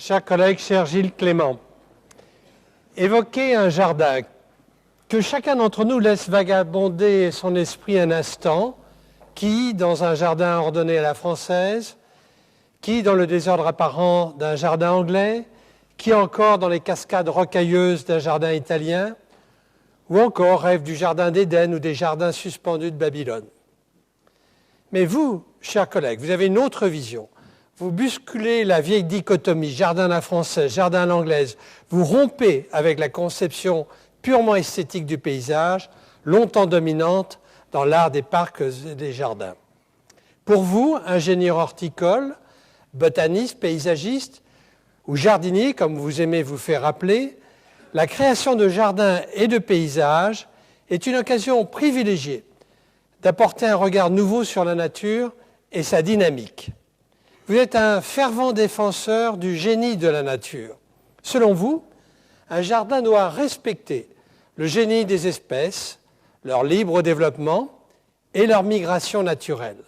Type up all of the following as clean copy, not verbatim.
Chers collègues, cher Gilles Clément, évoquer un jardin, que chacun d'entre nous laisse vagabonder son esprit un instant, qui, dans un jardin ordonné à la française, qui, dans le désordre apparent d'un jardin anglais, qui encore dans les cascades rocailleuses d'un jardin italien, ou encore rêve du jardin d'Éden ou des jardins suspendus de Babylone. Mais vous, chers collègues, vous avez une autre vision. Vous bousculez la vieille dichotomie jardin à la française, jardin à l'anglaise. Vous rompez avec la conception purement esthétique du paysage, longtemps dominante dans l'art des parcs et des jardins. Pour vous, ingénieur horticole, botaniste, paysagiste ou jardinier, comme vous aimez vous faire appeler, la création de jardins et de paysages est une occasion privilégiée d'apporter un regard nouveau sur la nature et sa dynamique. Vous êtes un fervent défenseur du génie de la nature. Selon vous, un jardin doit respecter le génie des espèces, leur libre développement et leur migration naturelle.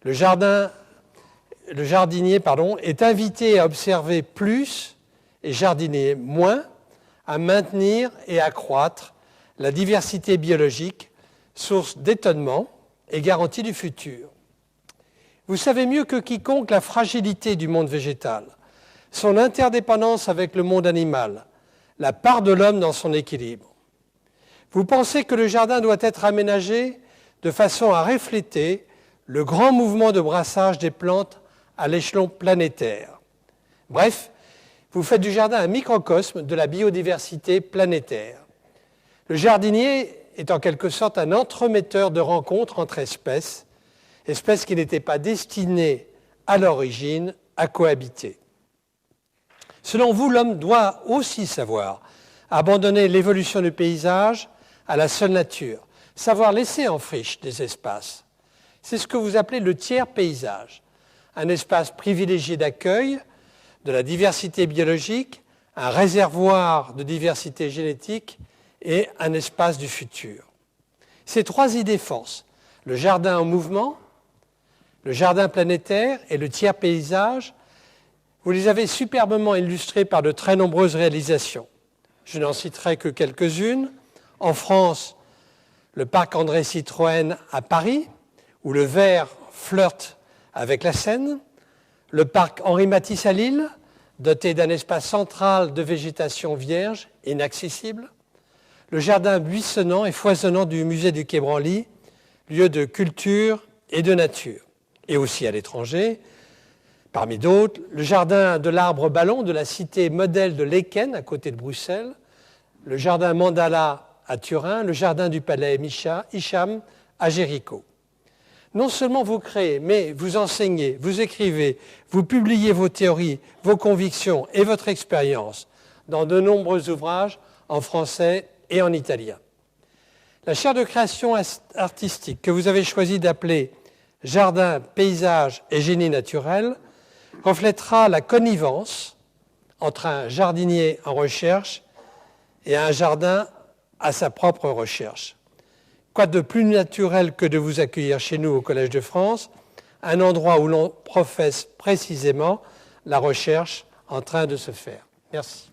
Le jardinier est invité à observer plus et jardiner moins, à maintenir et accroître la diversité biologique, source d'étonnement et garantie du futur. Vous savez mieux que quiconque la fragilité du monde végétal, son interdépendance avec le monde animal, la part de l'homme dans son équilibre. Vous pensez que le jardin doit être aménagé de façon à refléter le grand mouvement de brassage des plantes à l'échelon planétaire. Bref, vous faites du jardin un microcosme de la biodiversité planétaire. Le jardinier est en quelque sorte un entremetteur de rencontres entre espèces qui n'étaient pas destinées à l'origine à cohabiter. Selon vous, l'homme doit aussi savoir abandonner l'évolution du paysage à la seule nature, savoir laisser en friche des espaces. C'est ce que vous appelez le tiers paysage, un espace privilégié d'accueil de la diversité biologique, un réservoir de diversité génétique et un espace du futur. Ces trois idées forces, le jardin en mouvement, le jardin planétaire et le tiers paysage, vous les avez superbement illustrés par de très nombreuses réalisations. Je n'en citerai que quelques-unes. En France, le parc André Citroën à Paris, où le vert flirte avec la Seine, le parc Henri Matisse à Lille, doté d'un espace central de végétation vierge, inaccessible, le jardin buissonnant et foisonnant du musée du Quai Branly, lieu de culture et de nature. Et aussi à l'étranger, parmi d'autres, le jardin de l'arbre ballon de la cité modèle de Laeken, à côté de Bruxelles, le jardin Mandala à Turin, le jardin du palais Hicham à Jéricho. Non seulement vous créez, mais vous enseignez, vous écrivez, vous publiez vos théories, vos convictions et votre expérience dans de nombreux ouvrages en français et en italien. La chaire de création artistique que vous avez choisi d'appeler Jardin, paysage et génie naturel reflètera la connivence entre un jardinier en recherche et un jardin à sa propre recherche. Quoi de plus naturel que de vous accueillir chez nous au Collège de France, un endroit où l'on professe précisément la recherche en train de se faire. Merci.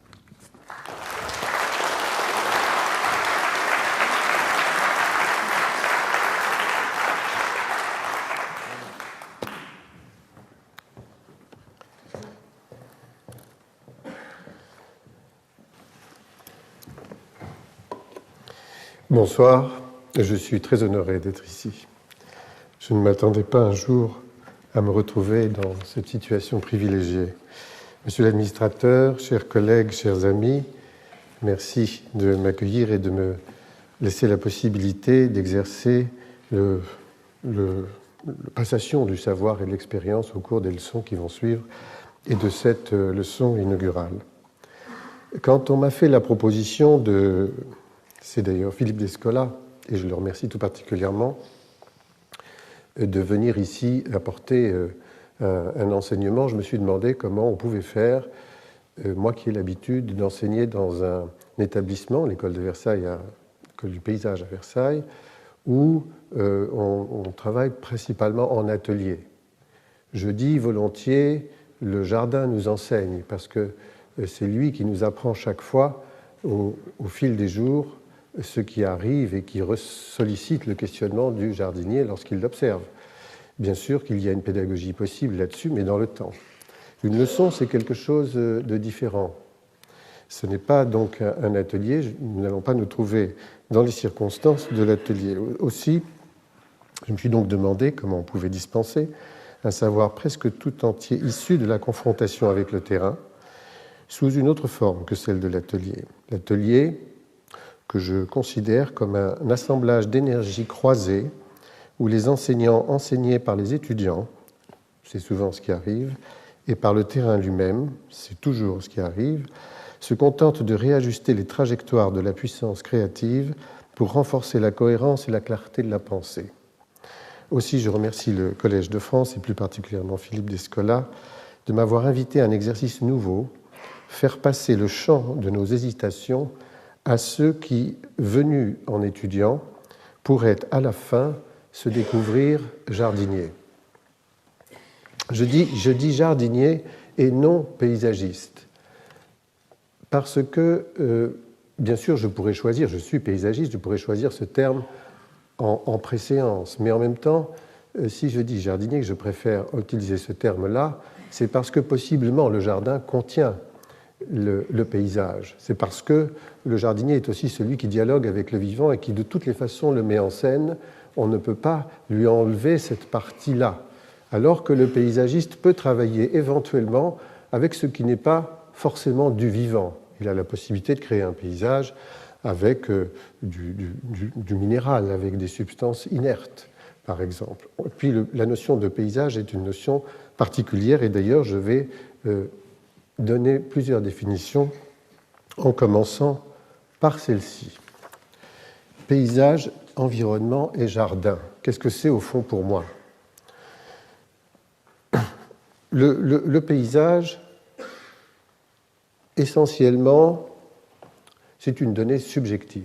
Bonsoir, je suis très honoré d'être ici. Je ne m'attendais pas un jour à me retrouver dans cette situation privilégiée. Monsieur l'administrateur, chers collègues, chers amis, merci de m'accueillir et de me laisser la possibilité d'exercer la passation du savoir et de l'expérience au cours des leçons qui vont suivre et de cette leçon inaugurale. Quand on m'a fait la proposition c'est d'ailleurs Philippe Descola, et je le remercie tout particulièrement, de venir ici apporter un enseignement, je me suis demandé comment on pouvait faire, moi qui ai l'habitude d'enseigner dans un établissement, l'école de Versailles, l'école du paysage à Versailles, où on travaille principalement en atelier. Je dis volontiers le jardin nous enseigne, parce que c'est lui qui nous apprend chaque fois, au fil des jours, ce qui arrive et qui sollicite le questionnement du jardinier lorsqu'il l'observe. Bien sûr qu'il y a une pédagogie possible là-dessus, mais dans le temps. Une leçon, c'est quelque chose de différent. Ce n'est pas donc un atelier, nous n'allons pas nous trouver dans les circonstances de l'atelier. Aussi, je me suis donc demandé comment on pouvait dispenser un savoir presque tout entier issu de la confrontation avec le terrain, sous une autre forme que celle de l'atelier. L'atelier que je considère comme un assemblage d'énergies croisées où les enseignants enseignés par les étudiants, c'est souvent ce qui arrive, et par le terrain lui-même, c'est toujours ce qui arrive, se contentent de réajuster les trajectoires de la puissance créative pour renforcer la cohérence et la clarté de la pensée. Aussi, je remercie le Collège de France et plus particulièrement Philippe Descola de m'avoir invité à un exercice nouveau, faire passer le champ de nos hésitations à ceux qui, venus en étudiant, pourraient à la fin se découvrir jardiniers. Je dis jardinier et non paysagiste, parce que, bien sûr, je pourrais choisir, je suis paysagiste, je pourrais choisir ce terme en préséance, mais en même temps, si je dis jardinier, que je préfère utiliser ce terme-là, c'est parce que possiblement le jardin contient le paysage. C'est parce que le jardinier est aussi celui qui dialogue avec le vivant et qui de toutes les façons le met en scène. On ne peut pas lui enlever cette partie-là. Alors que le paysagiste peut travailler éventuellement avec ce qui n'est pas forcément du vivant. Il a la possibilité de créer un paysage avec du minéral, avec des substances inertes, par exemple. Et puis la notion de paysage est une notion particulière, et d'ailleurs je vais donner plusieurs définitions en commençant par celle-ci. Paysage, environnement et jardin. Qu'est-ce que c'est au fond pour moi ? Le paysage, essentiellement, c'est une donnée subjective.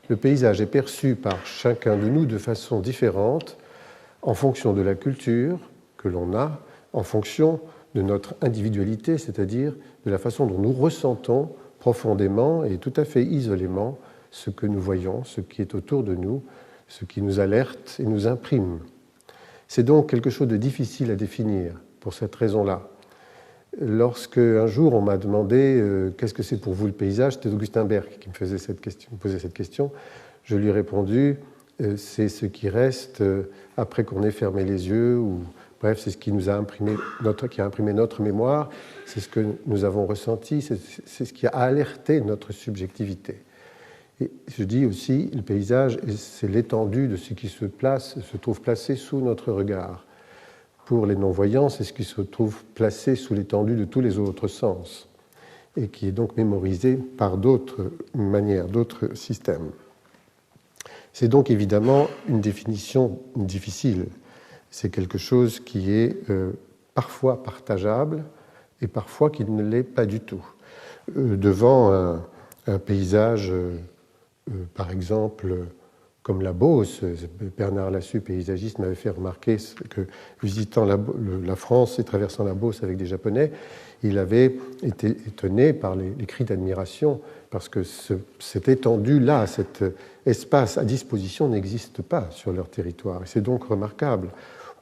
Le paysage est perçu par chacun de nous de façon différente en fonction de la culture que l'on a, en fonction de notre individualité, c'est-à-dire de la façon dont nous ressentons profondément et tout à fait isolément ce que nous voyons, ce qui est autour de nous, ce qui nous alerte et nous imprime. C'est donc quelque chose de difficile à définir pour cette raison-là. Lorsque un jour on m'a demandé qu'est-ce que c'est pour vous le paysage, c'était Augustin Berg qui me posait cette question. Je lui ai répondu c'est ce qui reste après qu'on ait fermé les yeux, ou bref, c'est ce qui nous a imprimé qui a imprimé notre mémoire, c'est ce que nous avons ressenti, c'est ce qui a alerté notre subjectivité. Et je dis aussi le paysage, c'est l'étendue de ce qui se trouve placé sous notre regard. Pour les non-voyants, c'est ce qui se trouve placé sous l'étendue de tous les autres sens et qui est donc mémorisé par d'autres manières, d'autres systèmes. C'est donc évidemment une définition difficile. C'est quelque chose qui est parfois partageable et parfois qui ne l'est pas du tout. Devant un paysage, par exemple, comme la Beauce, Bernard Lassus, paysagiste, m'avait fait remarquer que, visitant la France et traversant la Beauce avec des Japonais, il avait été étonné par les cris d'admiration, parce que cette étendue-là, cet espace à disposition n'existe pas sur leur territoire. Et c'est donc remarquable.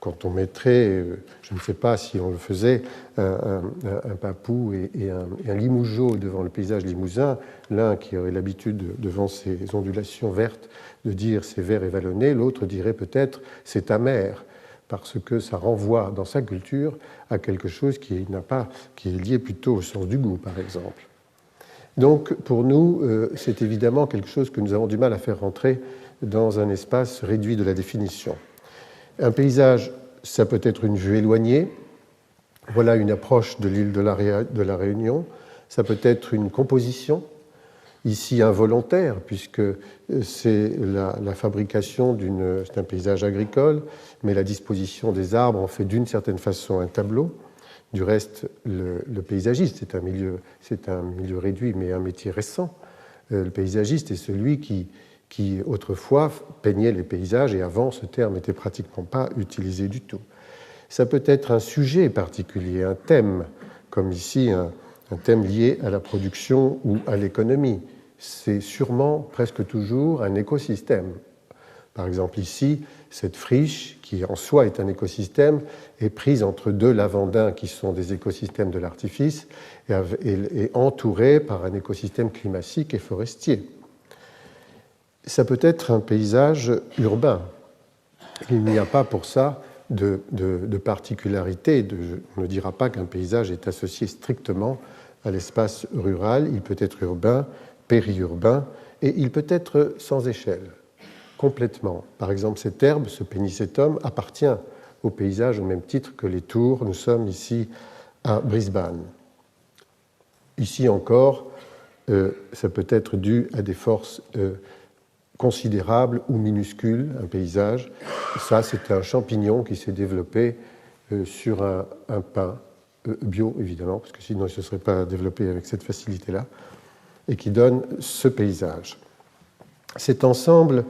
Quand on mettrait, je ne sais pas si on le faisait, un papou et un limougeot devant le paysage limousin, l'un qui aurait l'habitude, devant ces ondulations vertes, de dire c'est vert et vallonné, l'autre dirait peut-être c'est amer, parce que ça renvoie dans sa culture à quelque chose qui est lié plutôt au sens du goût, par exemple. Donc, pour nous, c'est évidemment quelque chose que nous avons du mal à faire rentrer dans un espace réduit de la définition. Un paysage, ça peut être une vue éloignée. Voilà une approche de l'île de la Réunion. Ça peut être une composition, ici involontaire, puisque c'est la fabrication c'est un paysage agricole, mais la disposition des arbres en fait d'une certaine façon un tableau. Du reste, le paysagiste, c'est un milieu réduit, mais un métier récent. Le paysagiste est celui qui autrefois peignait les paysages, et avant ce terme n'était pratiquement pas utilisé du tout. Ça peut être un sujet particulier, un thème, comme ici un thème lié à la production ou à l'économie. C'est sûrement presque toujours un écosystème. Par exemple ici, cette friche, qui en soi est un écosystème, est prise entre deux lavandins qui sont des écosystèmes de l'artifice et entourée par un écosystème climatique et forestier. Ça peut être un paysage urbain. Il n'y a pas pour ça de particularité. On ne dira pas qu'un paysage est associé strictement à l'espace rural. Il peut être urbain, périurbain, et il peut être sans échelle, complètement. Par exemple, cette herbe, ce Pennisetum, appartient au paysage au même titre que les tours. Nous sommes ici à Brisbane. Ici encore, ça peut être dû à des forces considérable ou minuscule, un paysage. Ça, c'est un champignon qui s'est développé sur un pin bio, évidemment, parce que sinon il ne se serait pas développé avec cette facilité-là, et qui donne ce paysage. Cet ensemble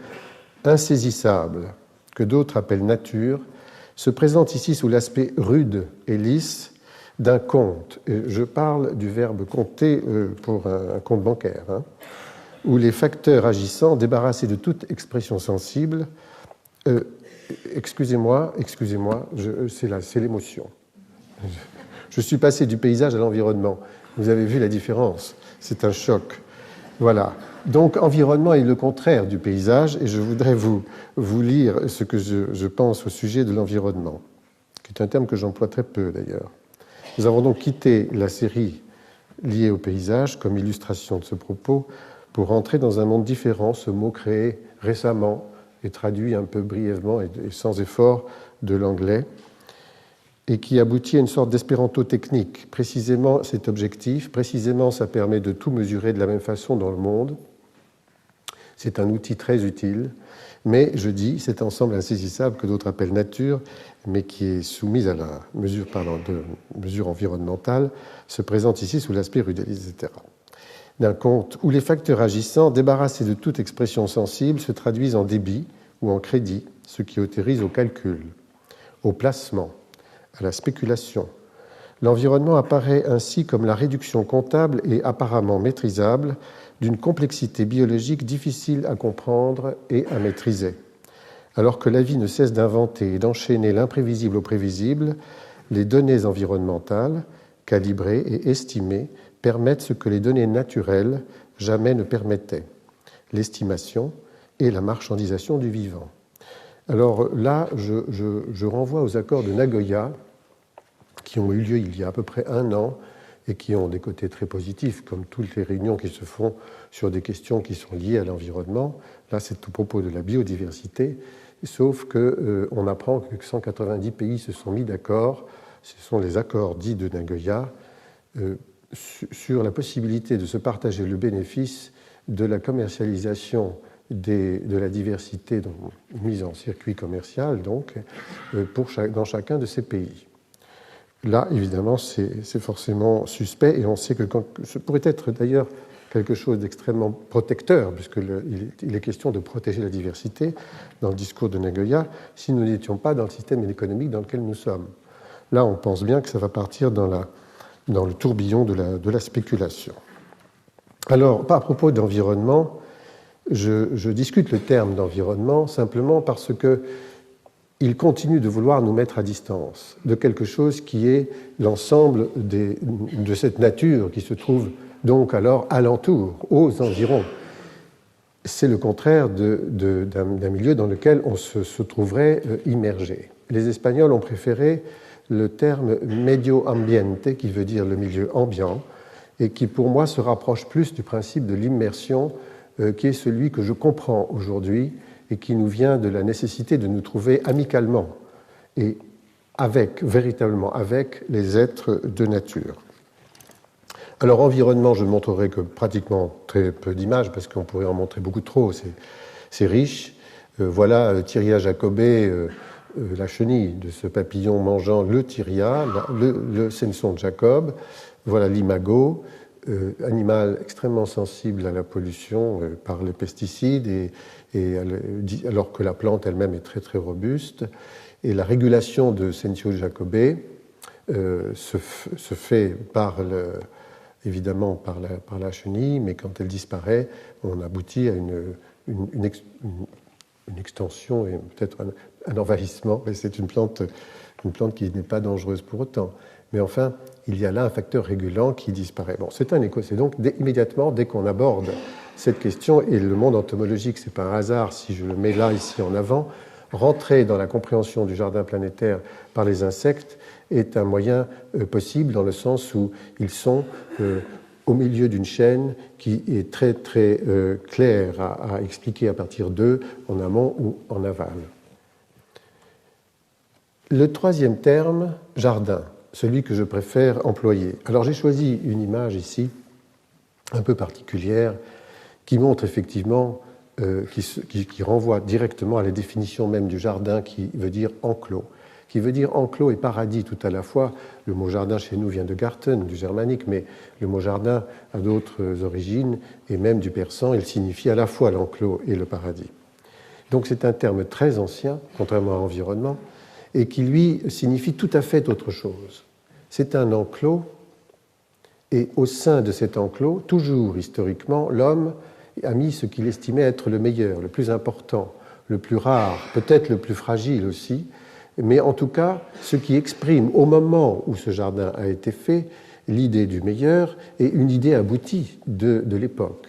insaisissable, que d'autres appellent nature, se présente ici sous l'aspect rude et lisse d'un compte. Je parle du verbe compter pour un compte bancaire, où les facteurs agissants, débarrassés de toute expression sensible, excusez-moi, c'est l'émotion. Je suis passé du paysage à l'environnement. Vous avez vu la différence, c'est un choc. Voilà. Donc, environnement est le contraire du paysage, et je voudrais vous lire ce que je pense au sujet de l'environnement, qui est un terme que j'emploie très peu d'ailleurs. Nous avons donc quitté la série liée au paysage comme illustration de ce propos, pour entrer dans un monde différent, ce mot créé récemment et traduit un peu brièvement et sans effort de l'anglais, et qui aboutit à une sorte d'espéranto technique. Précisément cet objectif, précisément ça permet de tout mesurer de la même façon dans le monde. C'est un outil très utile, mais je dis, cet ensemble insaisissable que d'autres appellent nature, mais qui est soumise à la mesure environnementale, se présente ici sous l'aspect rudel, etc. D'un compte où les facteurs agissants, débarrassés de toute expression sensible, se traduisent en débit ou en crédit, ce qui autorise au calcul, au placement, à la spéculation. L'environnement apparaît ainsi comme la réduction comptable et apparemment maîtrisable d'une complexité biologique difficile à comprendre et à maîtriser. Alors que la vie ne cesse d'inventer et d'enchaîner l'imprévisible au prévisible, les données environnementales, calibrées et estimées, permettent ce que les données naturelles jamais ne permettaient, l'estimation et la marchandisation du vivant. Alors là, je renvoie aux accords de Nagoya qui ont eu lieu il y a à peu près 1 an et qui ont des côtés très positifs, comme toutes les réunions qui se font sur des questions qui sont liées à l'environnement. Là, c'est au propos de la biodiversité, sauf qu'on apprend que 190 pays se sont mis d'accord, ce sont les accords dits de Nagoya, sur la possibilité de se partager le bénéfice de la commercialisation de la diversité mise en circuit commercial, donc, dans chacun de ces pays. Là, évidemment, c'est forcément suspect, et on sait que ce pourrait être d'ailleurs quelque chose d'extrêmement protecteur, puisqu'il est question de protéger la diversité dans le discours de Nagoya, si nous n'étions pas dans le système économique dans lequel nous sommes. Là, on pense bien que ça va partir dans le tourbillon de la spéculation. Alors, à propos d'environnement, je discute le terme d'environnement simplement parce qu'il continue de vouloir nous mettre à distance de quelque chose qui est l'ensemble de cette nature qui se trouve donc alors alentour, aux environs. C'est le contraire d'un milieu dans lequel on se trouverait immergé. Les Espagnols ont préféré le terme medio ambiente, qui veut dire le milieu ambiant, et qui pour moi se rapproche plus du principe de l'immersion, qui est celui que je comprends aujourd'hui et qui nous vient de la nécessité de nous trouver amicalement et véritablement avec les êtres de nature. Alors, environnement, je ne montrerai que pratiquement très peu d'images, parce qu'on pourrait en montrer beaucoup trop, c'est riche. Voilà Thyria jacobei, la chenille de ce papillon mangeant le Thyria, le Samson de Jacob. Voilà l'imago, animal extrêmement sensible à la pollution par les pesticides et alors que la plante elle-même est très très robuste. Et la régulation de Sensio Jacobé se fait évidemment par la chenille, mais quand elle disparaît, on aboutit à une extension et peut-être un envahissement. Mais c'est une plante qui n'est pas dangereuse pour autant. Mais enfin, il y a là un facteur régulant qui disparaît. Bon, c'est donc immédiatement, dès qu'on aborde cette question, et le monde entomologique, c'est pas un hasard si je le mets là, ici en avant, rentrer dans la compréhension du jardin planétaire par les insectes est un moyen possible dans le sens où ils sont au milieu d'une chaîne qui est très très claire à expliquer à partir d'eux en amont ou en aval. Le troisième terme, jardin, celui que je préfère employer. Alors j'ai choisi une image ici un peu particulière qui montre effectivement, qui renvoie directement à la définition même du jardin qui veut dire enclos. Qui veut dire enclos et paradis tout à la fois. Le mot jardin chez nous vient de Garten, du germanique, mais le mot jardin a d'autres origines, et même du persan, il signifie à la fois l'enclos et le paradis. Donc c'est un terme très ancien, contrairement à environnement, et qui lui signifie tout à fait autre chose. C'est un enclos, et au sein de cet enclos, toujours historiquement, l'homme a mis ce qu'il estimait être le meilleur, le plus important, le plus rare, peut-être le plus fragile aussi, mais en tout cas, ce qui exprime au moment où ce jardin a été fait l'idée du meilleur et une idée aboutie de l'époque.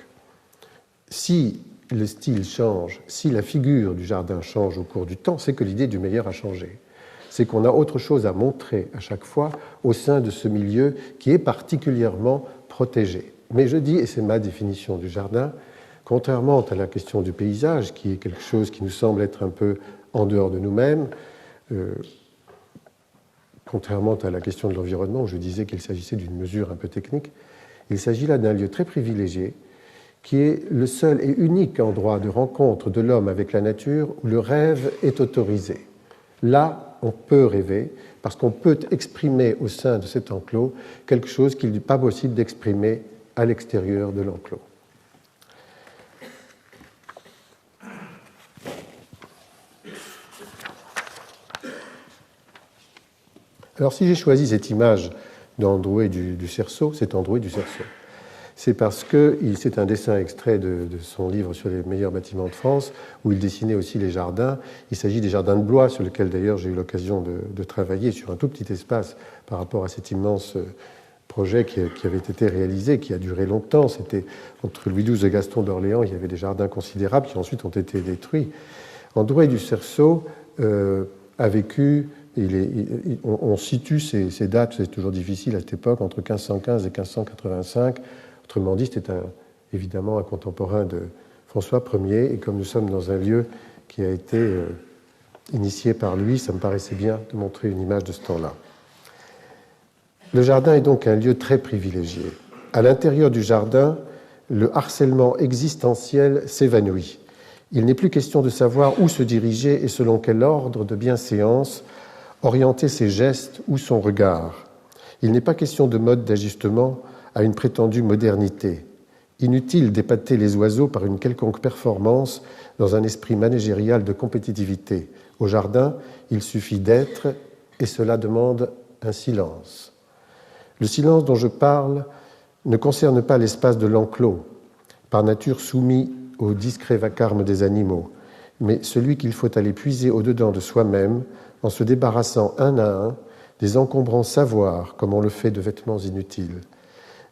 Si le style change, si la figure du jardin change au cours du temps, c'est que l'idée du meilleur a changé. C'est qu'on a autre chose à montrer à chaque fois au sein de ce milieu qui est particulièrement protégé. Mais je dis, et c'est ma définition du jardin, contrairement à la question du paysage, qui est quelque chose qui nous semble être un peu en dehors de nous-mêmes, contrairement à la question de l'environnement, où je disais qu'il s'agissait d'une mesure un peu technique, il s'agit là d'un lieu très privilégié, qui est le seul et unique endroit de rencontre de l'homme avec la nature où le rêve est autorisé. Là, on peut rêver, parce qu'on peut exprimer au sein de cet enclos quelque chose qu'il n'est pas possible d'exprimer à l'extérieur de l'enclos. Alors, si j'ai choisi cette image d'Androuet du Cerceau, c'est parce que c'est un dessin extrait de son livre sur les meilleurs bâtiments de France, où il dessinait aussi les jardins. Il s'agit des jardins de Blois, sur lesquels d'ailleurs j'ai eu l'occasion de travailler sur un tout petit espace par rapport à cet immense projet qui avait été réalisé, qui a duré longtemps. C'était entre Louis XII et Gaston d'Orléans, il y avait des jardins considérables qui ensuite ont été détruits. Androuet du Cerceau a vécu... on situe ces dates, c'est toujours difficile à cette époque, entre 1515 et 1585. Autrement dit, c'était évidemment un contemporain de François Ier, et comme nous sommes dans un lieu qui a été initié par lui, ça me paraissait bien de montrer une image de ce temps-là. Le jardin est donc un lieu très privilégié. À l'intérieur du jardin, le harcèlement existentiel s'évanouit. Il n'est plus question de savoir où se diriger et selon quel ordre de bienséance orienter ses gestes ou son regard. Il n'est pas question de mode d'ajustement à une prétendue modernité. Inutile d'épater les oiseaux par une quelconque performance dans un esprit managérial de compétitivité. Au jardin, il suffit d'être, et cela demande un silence. Le silence dont je parle ne concerne pas l'espace de l'enclos, par nature soumis au discret vacarme des animaux, mais celui qu'il faut aller puiser au-dedans de soi-même en se débarrassant un à un des encombrants savoirs comme on le fait de vêtements inutiles.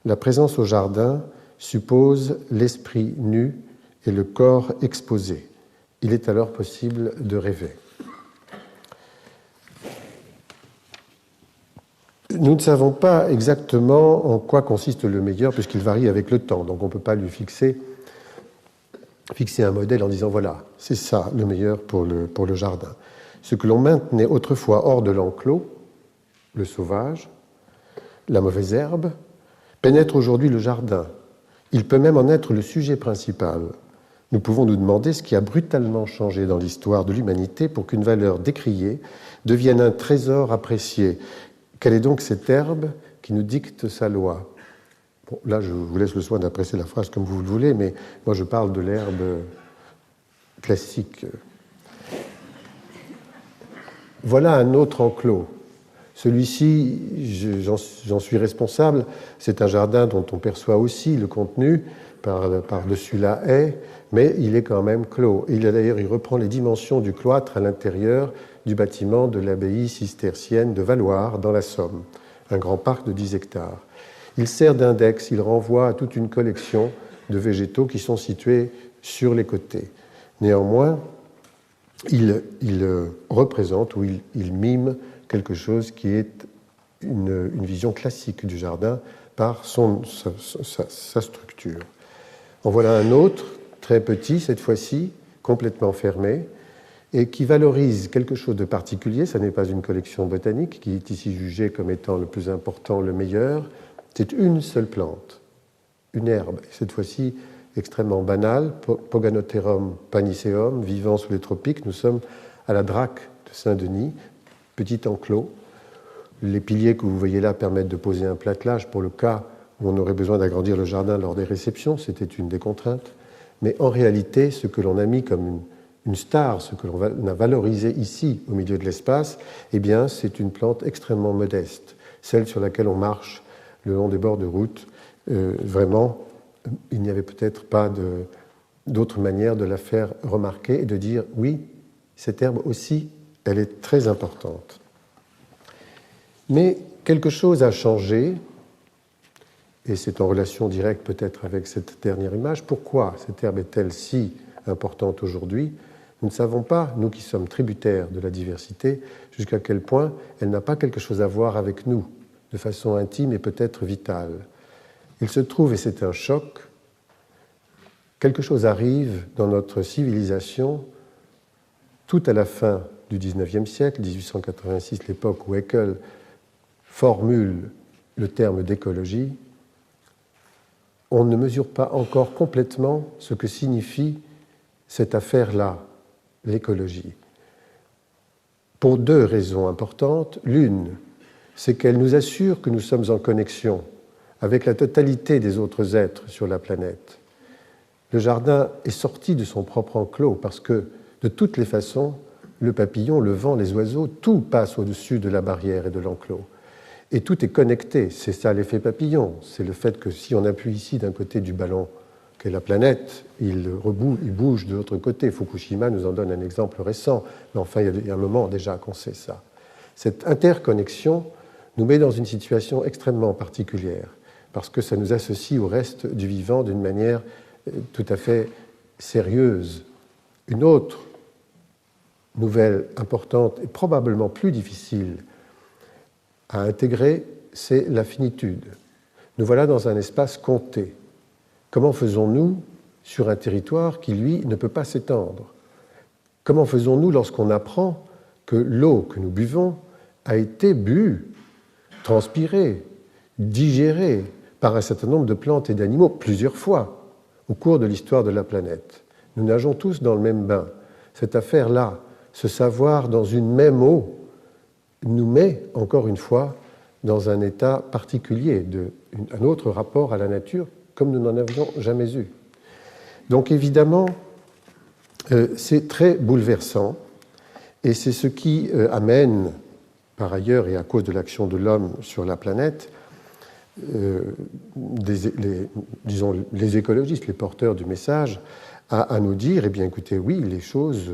La présence au jardin suppose l'esprit nu et le corps exposé. Il est alors possible de rêver. Nous ne savons pas exactement en quoi consiste le meilleur, puisqu'il varie avec le temps, donc on ne peut pas lui fixer un modèle en disant voilà, c'est ça le meilleur pour le jardin. Ce que l'on maintenait autrefois hors de l'enclos, le sauvage, la mauvaise herbe, pénètre aujourd'hui le jardin. Il peut même en être le sujet principal. Nous pouvons nous demander ce qui a brutalement changé dans l'histoire de l'humanité pour qu'une valeur décriée devienne un trésor apprécié. Quelle est donc cette herbe qui nous dicte sa loi ? Bon, là, je vous laisse le soin d'apprécier la phrase comme vous le voulez, mais moi je parle de l'herbe classique. Voilà un autre enclos. Celui-ci, j'en suis responsable. C'est un jardin dont on perçoit aussi le contenu par-dessus la haie, mais il est quand même clos. Et d'ailleurs, il reprend les dimensions du cloître à l'intérieur du bâtiment de l'abbaye cistercienne de Valloire, dans la Somme, un grand parc de 10 hectares. Il sert d'index, il renvoie à toute une collection de végétaux qui sont situés sur les côtés. Néanmoins, il représente ou il mime quelque chose qui est une vision classique du jardin par sa structure. En voilà un autre, très petit cette fois-ci, complètement fermé, et qui valorise quelque chose de particulier. Ce n'est pas une collection botanique qui est ici jugée comme étant le plus important, le meilleur. C'est une seule plante, une herbe, cette fois-ci extrêmement banale, Pogonotherum paniceum, vivant sous les tropiques. Nous sommes à la Drac de Saint-Denis, petit enclos. Les piliers que vous voyez là permettent de poser un platelage pour le cas où on aurait besoin d'agrandir le jardin lors des réceptions. C'était une des contraintes. Mais en réalité, ce que l'on a mis comme une star, ce que l'on a valorisé ici au milieu de l'espace, eh bien, c'est une plante extrêmement modeste, celle sur laquelle on marche le long des bords de route. Vraiment, il n'y avait peut-être pas d'autre manière de la faire remarquer et de dire oui, cette herbe aussi, elle est très importante. Mais quelque chose a changé, et c'est en relation directe peut-être avec cette dernière image. Pourquoi cette herbe est-elle si importante aujourd'hui? Nous ne savons pas, nous qui sommes tributaires de la diversité, jusqu'à quel point elle n'a pas quelque chose à voir avec nous, de façon intime et peut-être vitale. Il se trouve, et c'est un choc, quelque chose arrive dans notre civilisation tout à la fin du XIXe siècle, 1886, l'époque où Haeckel formule le terme d'écologie. On ne mesure pas encore complètement ce que signifie cette affaire-là, l'écologie. Pour deux raisons importantes. L'une, c'est qu'elle nous assure que nous sommes en connexion avec la totalité des autres êtres sur la planète. Le jardin est sorti de son propre enclos parce que, de toutes les façons, le papillon, le vent, les oiseaux, tout passe au-dessus de la barrière et de l'enclos. Et tout est connecté. C'est ça l'effet papillon. C'est le fait que si on appuie ici d'un côté du ballon qu'est la planète, il bouge de l'autre côté. Fukushima nous en donne un exemple récent, mais enfin, il y a un moment déjà qu'on sait ça. Cette interconnexion nous met dans une situation extrêmement particulière, parce que ça nous associe au reste du vivant d'une manière tout à fait sérieuse. Une autre nouvelle importante et probablement plus difficile à intégrer, c'est la finitude. Nous voilà dans un espace compté. Comment faisons-nous sur un territoire qui, lui, ne peut pas s'étendre? Comment faisons-nous lorsqu'on apprend que l'eau que nous buvons a été bue, transpirée, digérée par un certain nombre de plantes et d'animaux plusieurs fois au cours de l'histoire de la planète? Nous nageons tous dans le même bain. Cette affaire-là, ce savoir dans une même eau, nous met, encore une fois, dans un état particulier, un autre rapport à la nature, comme nous n'en avions jamais eu. Donc évidemment, c'est très bouleversant, et c'est ce qui amène, par ailleurs, et à cause de l'action de l'homme sur la planète, les écologistes, les porteurs du message, à nous dire, eh bien écoutez, oui, les choses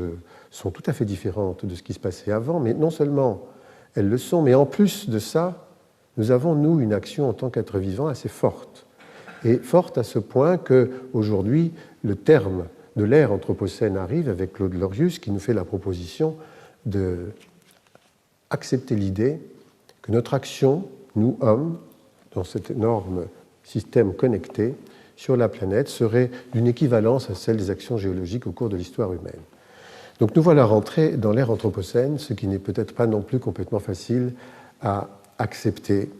sont tout à fait différentes de ce qui se passait avant, mais non seulement elles le sont, mais en plus de ça, nous avons, nous, une action en tant qu'être vivant assez forte. Et forte à ce point qu'aujourd'hui, le terme de l'ère anthropocène arrive avec Claude Lorius, qui nous fait la proposition d'accepter l'idée que notre action, nous, hommes, dans cet énorme système connecté sur la planète, serait d'une équivalence à celle des actions géologiques au cours de l'histoire humaine. Donc nous voilà rentrés dans l'ère anthropocène, ce qui n'est peut-être pas non plus complètement facile à accepter,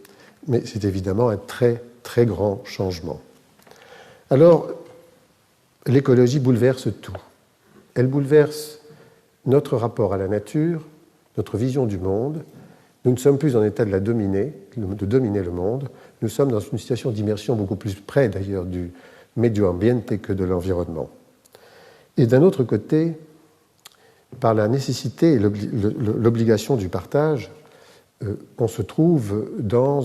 mais c'est évidemment un très, très grand changement. Alors, l'écologie bouleverse tout. Elle bouleverse notre rapport à la nature, notre vision du monde. Nous ne sommes plus en état de dominer le monde. Nous sommes dans une situation d'immersion beaucoup plus près, d'ailleurs, du medio ambiente que de l'environnement. Et d'un autre côté, par la nécessité et l'obligation du partage, on se trouve dans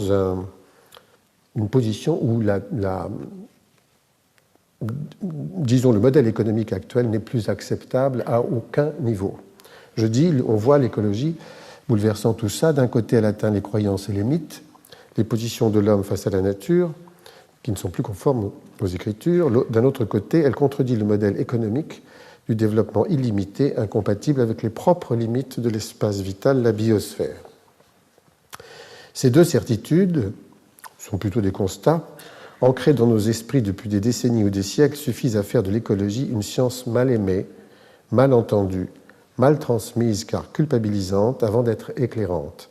une position où disons, le modèle économique actuel n'est plus acceptable à aucun niveau. Je dis, on voit l'écologie bouleversant tout ça. D'un côté, elle atteint les croyances et les mythes, les positions de l'homme face à la nature, qui ne sont plus conformes aux Écritures. D'un autre côté, elle contredit le modèle économique du développement illimité, incompatible avec les propres limites de l'espace vital, la biosphère. Ces deux certitudes sont plutôt des constats, ancrés dans nos esprits depuis des décennies ou des siècles, suffisent à faire de l'écologie une science mal aimée, mal entendue, mal transmise car culpabilisante avant d'être éclairante.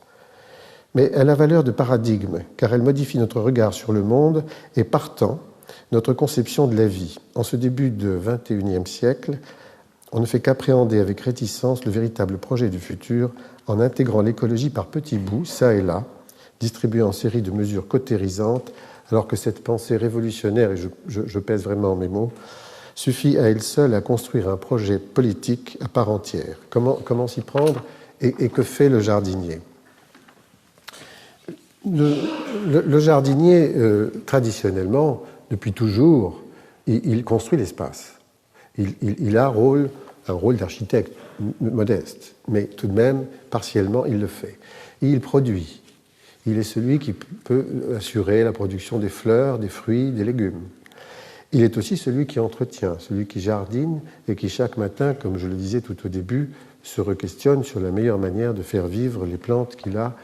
Mais elle a valeur de paradigme car elle modifie notre regard sur le monde et partant notre conception de la vie. En ce début de XXIe siècle, on ne fait qu'appréhender avec réticence le véritable projet du futur en intégrant l'écologie par petits bouts, ça et là, distribuée en série de mesures cautérisantes, alors que cette pensée révolutionnaire, et je pèse vraiment mes mots, suffit à elle seule à construire un projet politique à part entière. Comment s'y prendre et que fait le jardinier ? Le jardinier, traditionnellement, depuis toujours, il construit l'espace. Il a un rôle d'architecte modeste, mais tout de même, partiellement, il le fait. Et il produit. Il est celui qui peut assurer la production des fleurs, des fruits, des légumes. Il est aussi celui qui entretient, celui qui jardine et qui chaque matin, comme je le disais tout au début, se re-questionne sur la meilleure manière de faire vivre les plantes qu'il a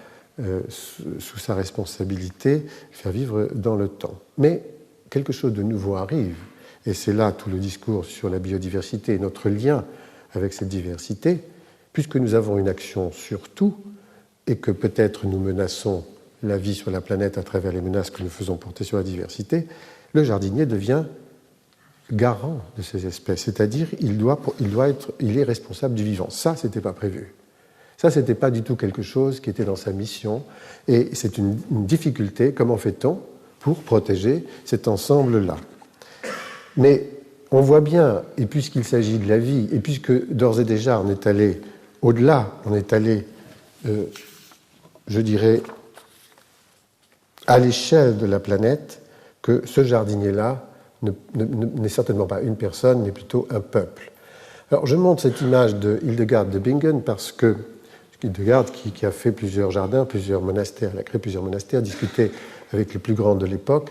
sous sa responsabilité, faire vivre dans le temps. Mais quelque chose de nouveau arrive, et c'est là tout le discours sur la biodiversité et notre lien avec cette diversité, puisque nous avons une action sur tout, et que peut-être nous menaçons la vie sur la planète à travers les menaces que nous faisons porter sur la diversité, le jardinier devient garant de ces espèces, c'est-à-dire il est responsable du vivant. Ça, ce n'était pas prévu. Ça, ce n'était pas du tout quelque chose qui était dans sa mission, et c'est une difficulté. Comment fait-on pour protéger cet ensemble-là ? Mais on voit bien, et puisqu'il s'agit de la vie, et puisque d'ores et déjà on est allé au-delà, on est allé je dirais, à l'échelle de la planète, que ce jardinier-là n'est certainement pas une personne, mais plutôt un peuple. Alors, je montre cette image de Hildegard de Bingen parce que Hildegard, qui a fait plusieurs jardins, plusieurs monastères, elle a créé plusieurs monastères, discuté avec les plus grands de l'époque,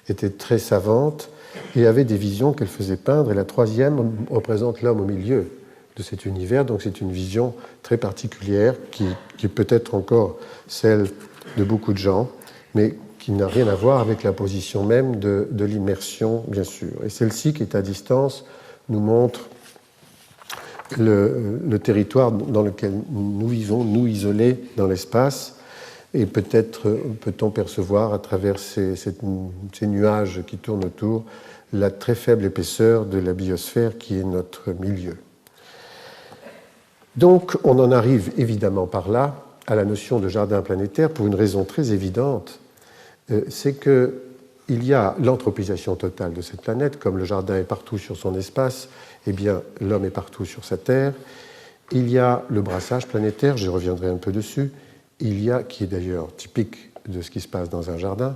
était très savante et avait des visions qu'elle faisait peindre. Et la troisième représente l'homme au milieu de cet univers, donc c'est une vision très particulière qui est peut-être encore celle de beaucoup de gens, mais qui n'a rien à voir avec la position même de l'immersion, bien sûr. Et celle-ci, qui est à distance, nous montre le territoire dans lequel nous vivons, nous isolés dans l'espace, et peut-être peut-on percevoir à travers ces nuages qui tournent autour la très faible épaisseur de la biosphère qui est notre milieu. Donc, on en arrive évidemment par là à la notion de jardin planétaire pour une raison très évidente, c'est qu'il y a l'anthropisation totale de cette planète, comme le jardin est partout sur son espace, eh bien l'homme est partout sur sa Terre. Il y a le brassage planétaire, je reviendrai un peu dessus, il y a, qui est d'ailleurs typique de ce qui se passe dans un jardin,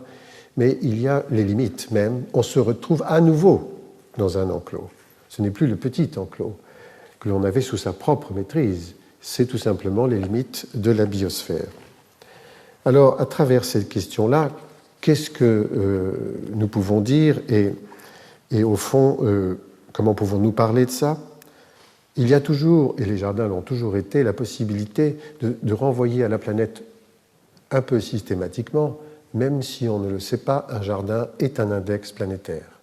mais il y a les limites même. On se retrouve à nouveau dans un enclos. Ce n'est plus le petit enclos que l'on avait sous sa propre maîtrise, c'est tout simplement les limites de la biosphère. Alors, à travers cette question-là, qu'est-ce que nous pouvons dire et au fond, comment pouvons-nous parler de ça ? Il y a toujours, et les jardins l'ont toujours été, la possibilité de renvoyer à la planète un peu systématiquement, même si on ne le sait pas, un jardin est un index planétaire.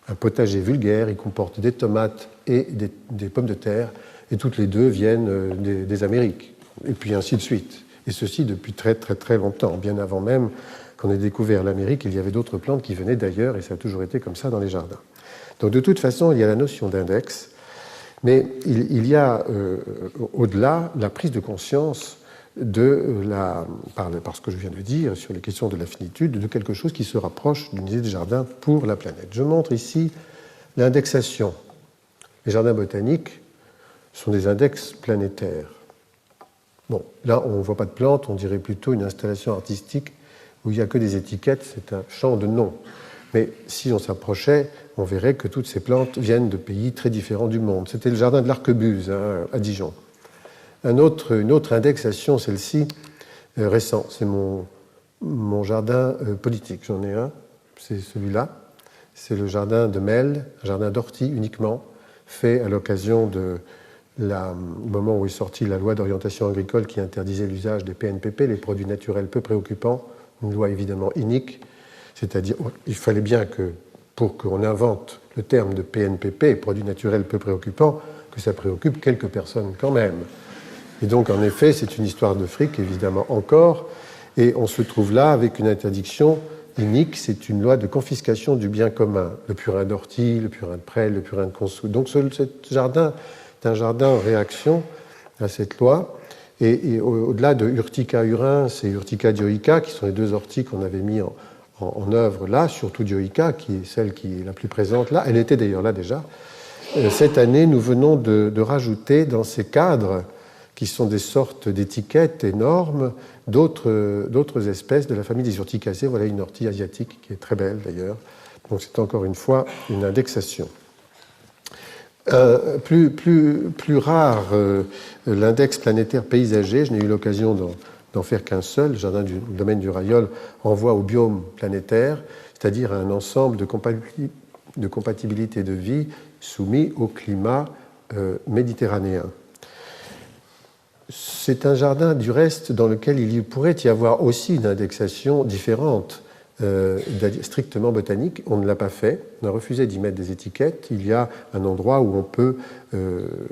Un potager vulgaire, il comporte des tomates et des pommes de terre, et toutes les deux viennent des Amériques, et puis ainsi de suite. Et ceci depuis très très très longtemps, bien avant même qu'on ait découvert l'Amérique, il y avait d'autres plantes qui venaient d'ailleurs, et ça a toujours été comme ça dans les jardins. Donc de toute façon, il y a la notion d'index, mais il y a au-delà la prise de conscience par ce que je viens de dire sur les questions de la finitude, de quelque chose qui se rapproche d'une idée de jardin pour la planète. Je montre ici l'indexation Les jardins botaniques sont des index planétaires. Bon, là, on ne voit pas de plantes, on dirait plutôt une installation artistique où il n'y a que des étiquettes, c'est un champ de noms. Mais si on s'approchait, on verrait que toutes ces plantes viennent de pays très différents du monde. C'était le jardin de l'Arquebuse, à Dijon. Une autre indexation, celle-ci, récent, c'est mon jardin politique. J'en ai un, c'est celui-là. C'est le jardin de Melle, un jardin d'ortie uniquement, fait à l'occasion du moment où est sortie la loi d'orientation agricole qui interdisait l'usage des PNPP, les produits naturels peu préoccupants, une loi évidemment inique, c'est-à-dire il fallait bien que, pour qu'on invente le terme de PNPP, produits naturels peu préoccupants, que ça préoccupe quelques personnes quand même. Et donc en effet, c'est une histoire de fric, évidemment encore, et on se trouve là avec une interdiction inique, c'est une loi de confiscation du bien commun, le purin d'ortie, le purin de Presles, le purin de Consou. Donc ce jardin est un jardin en réaction à cette loi. Et au-delà de Urtica urins et Urtica dioica, qui sont les deux orties qu'on avait mis en œuvre là, surtout dioica, qui est celle qui est la plus présente là, elle était d'ailleurs là déjà, cette année, nous venons de rajouter dans ces cadres, qui sont des sortes d'étiquettes énormes, d'autres espèces de la famille des urticacées. Voilà une ortie asiatique qui est très belle d'ailleurs. Donc c'est encore une fois une indexation. Plus rare, l'index planétaire paysager, je n'ai eu l'occasion d'en faire qu'un seul. Le jardin du domaine du Rayol renvoie au biome planétaire, c'est-à-dire à un ensemble de compatibilité de vie soumis au climat méditerranéen. C'est un jardin, du reste, dans lequel il pourrait y avoir aussi une indexation différente, strictement botanique. On ne l'a pas fait, on a refusé d'y mettre des étiquettes. Il y a un endroit où on peut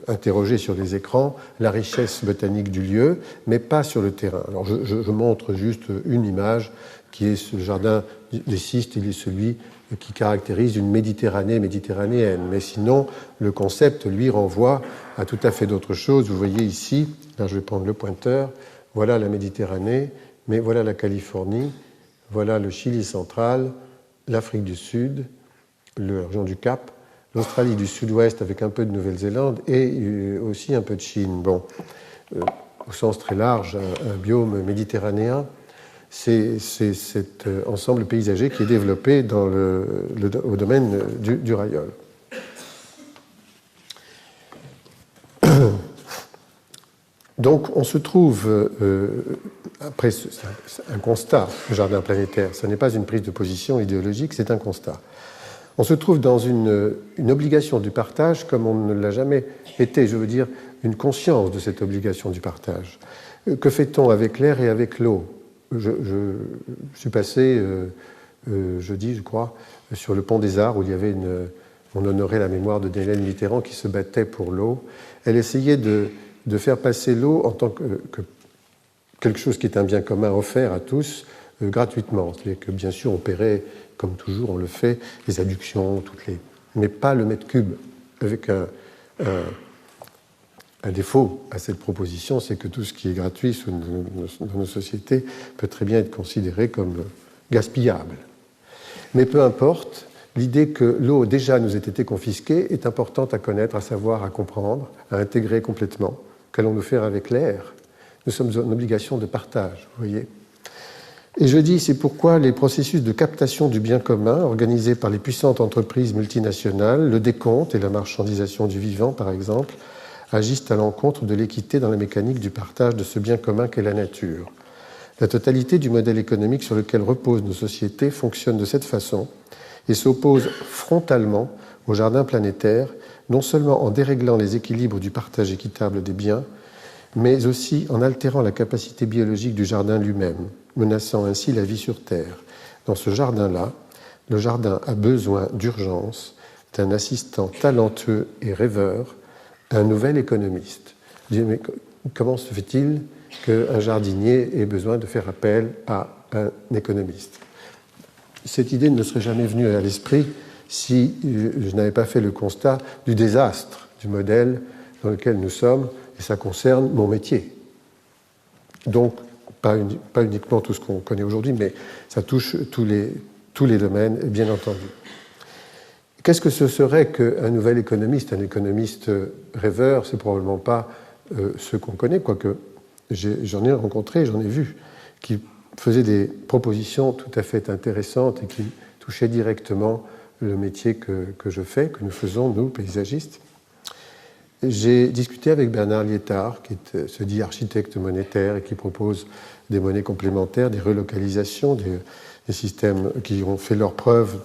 interroger sur les écrans la richesse botanique du lieu, mais pas sur le terrain. Alors je montre juste une image qui est ce jardin des Cistes, il est celui qui caractérise une Méditerranée méditerranéenne. Mais sinon, le concept, lui, renvoie à tout à fait d'autres choses. Vous voyez ici, là je vais prendre le pointeur, voilà la Méditerranée, mais voilà la Californie, voilà le Chili central, l'Afrique du Sud, la région du Cap, l'Australie du Sud-Ouest avec un peu de Nouvelle-Zélande et aussi un peu de Chine. Bon, au sens très large, un biome méditerranéen. C'est cet ensemble paysager qui est développé au domaine du Rayol. Donc on se trouve, après un constat, le jardin planétaire, ce n'est pas une prise de position idéologique, c'est un constat. On se trouve dans une obligation du partage comme on ne l'a jamais été, je veux dire, une conscience de cette obligation du partage. Que fait-on avec l'air et avec l'eau ? Je suis passé jeudi, je crois, sur le pont des Arts où on honorait la mémoire de Hélène Mitterrand qui se battait pour l'eau. Elle essayait de faire passer l'eau en tant que quelque chose qui est un bien commun offert à tous gratuitement. C'est-à-dire que bien sûr on paierait, comme toujours on le fait, les adductions, mais pas le mètre cube, avec un défaut à cette proposition, c'est que tout ce qui est gratuit dans nos sociétés peut très bien être considéré comme gaspillable. Mais peu importe, l'idée que l'eau déjà nous ait été confisquée est importante à connaître, à savoir, à comprendre, à intégrer complètement. Qu'allons-nous faire avec l'air ? Nous sommes en obligation de partage, vous voyez. Et je dis, c'est pourquoi les processus de captation du bien commun, organisés par les puissantes entreprises multinationales, le décompte et la marchandisation du vivant, par exemple, agissent à l'encontre de l'équité dans la mécanique du partage de ce bien commun qu'est la nature. La totalité du modèle économique sur lequel reposent nos sociétés fonctionne de cette façon et s'oppose frontalement au jardin planétaire, non seulement en déréglant les équilibres du partage équitable des biens, mais aussi en altérant la capacité biologique du jardin lui-même, menaçant ainsi la vie sur Terre. Dans ce jardin-là, le jardin a besoin d'urgence d'un assistant talentueux et rêveur, un nouvel économiste. Mais comment se fait-il qu'un jardinier ait besoin de faire appel à un économiste ? Cette idée ne serait jamais venue à l'esprit si je n'avais pas fait le constat du désastre du modèle dans lequel nous sommes, et ça concerne mon métier. Donc, pas uniquement tout ce qu'on connaît aujourd'hui, mais ça touche tous les domaines, bien entendu. Qu'est-ce que ce serait qu'un nouvel économiste? Un économiste rêveur, c'est probablement pas ceux qu'on connaît, quoique j'en ai rencontré, j'en ai vu, qui faisaient des propositions tout à fait intéressantes et qui touchaient directement le métier que je fais, que nous faisons, nous, paysagistes. J'ai discuté avec Bernard Liétard, qui se dit architecte monétaire et qui propose des monnaies complémentaires, des relocalisations, des systèmes qui ont fait leurs preuves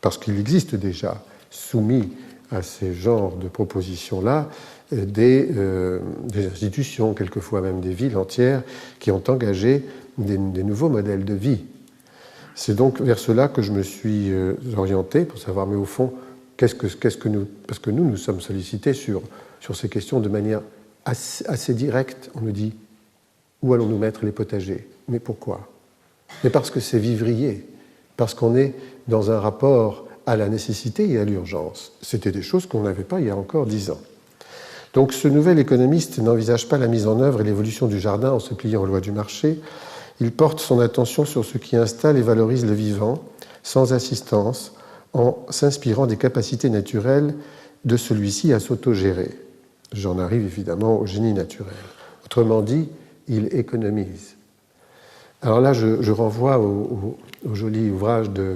parce qu'il existe déjà, soumis à ces genres de propositions-là, des institutions, quelquefois même des villes entières, qui ont engagé des nouveaux modèles de vie. C'est donc vers cela que je me suis orienté, pour savoir, mais au fond, qu'est-ce que nous... Parce que nous sommes sollicités sur ces questions de manière assez directe. On nous dit, où allons-nous mettre les potagers? Mais pourquoi? Mais parce que c'est vivrier, parce qu'on est dans un rapport à la nécessité et à l'urgence. C'était des choses qu'on n'avait pas il y a encore 10 ans. Donc ce nouvel économiste n'envisage pas la mise en œuvre et l'évolution du jardin en se pliant aux lois du marché. Il porte son attention sur ce qui installe et valorise le vivant, sans assistance, en s'inspirant des capacités naturelles de celui-ci à s'autogérer. J'en arrive évidemment au génie naturel. Autrement dit, il économise. Alors là, je renvoie au joli ouvrage de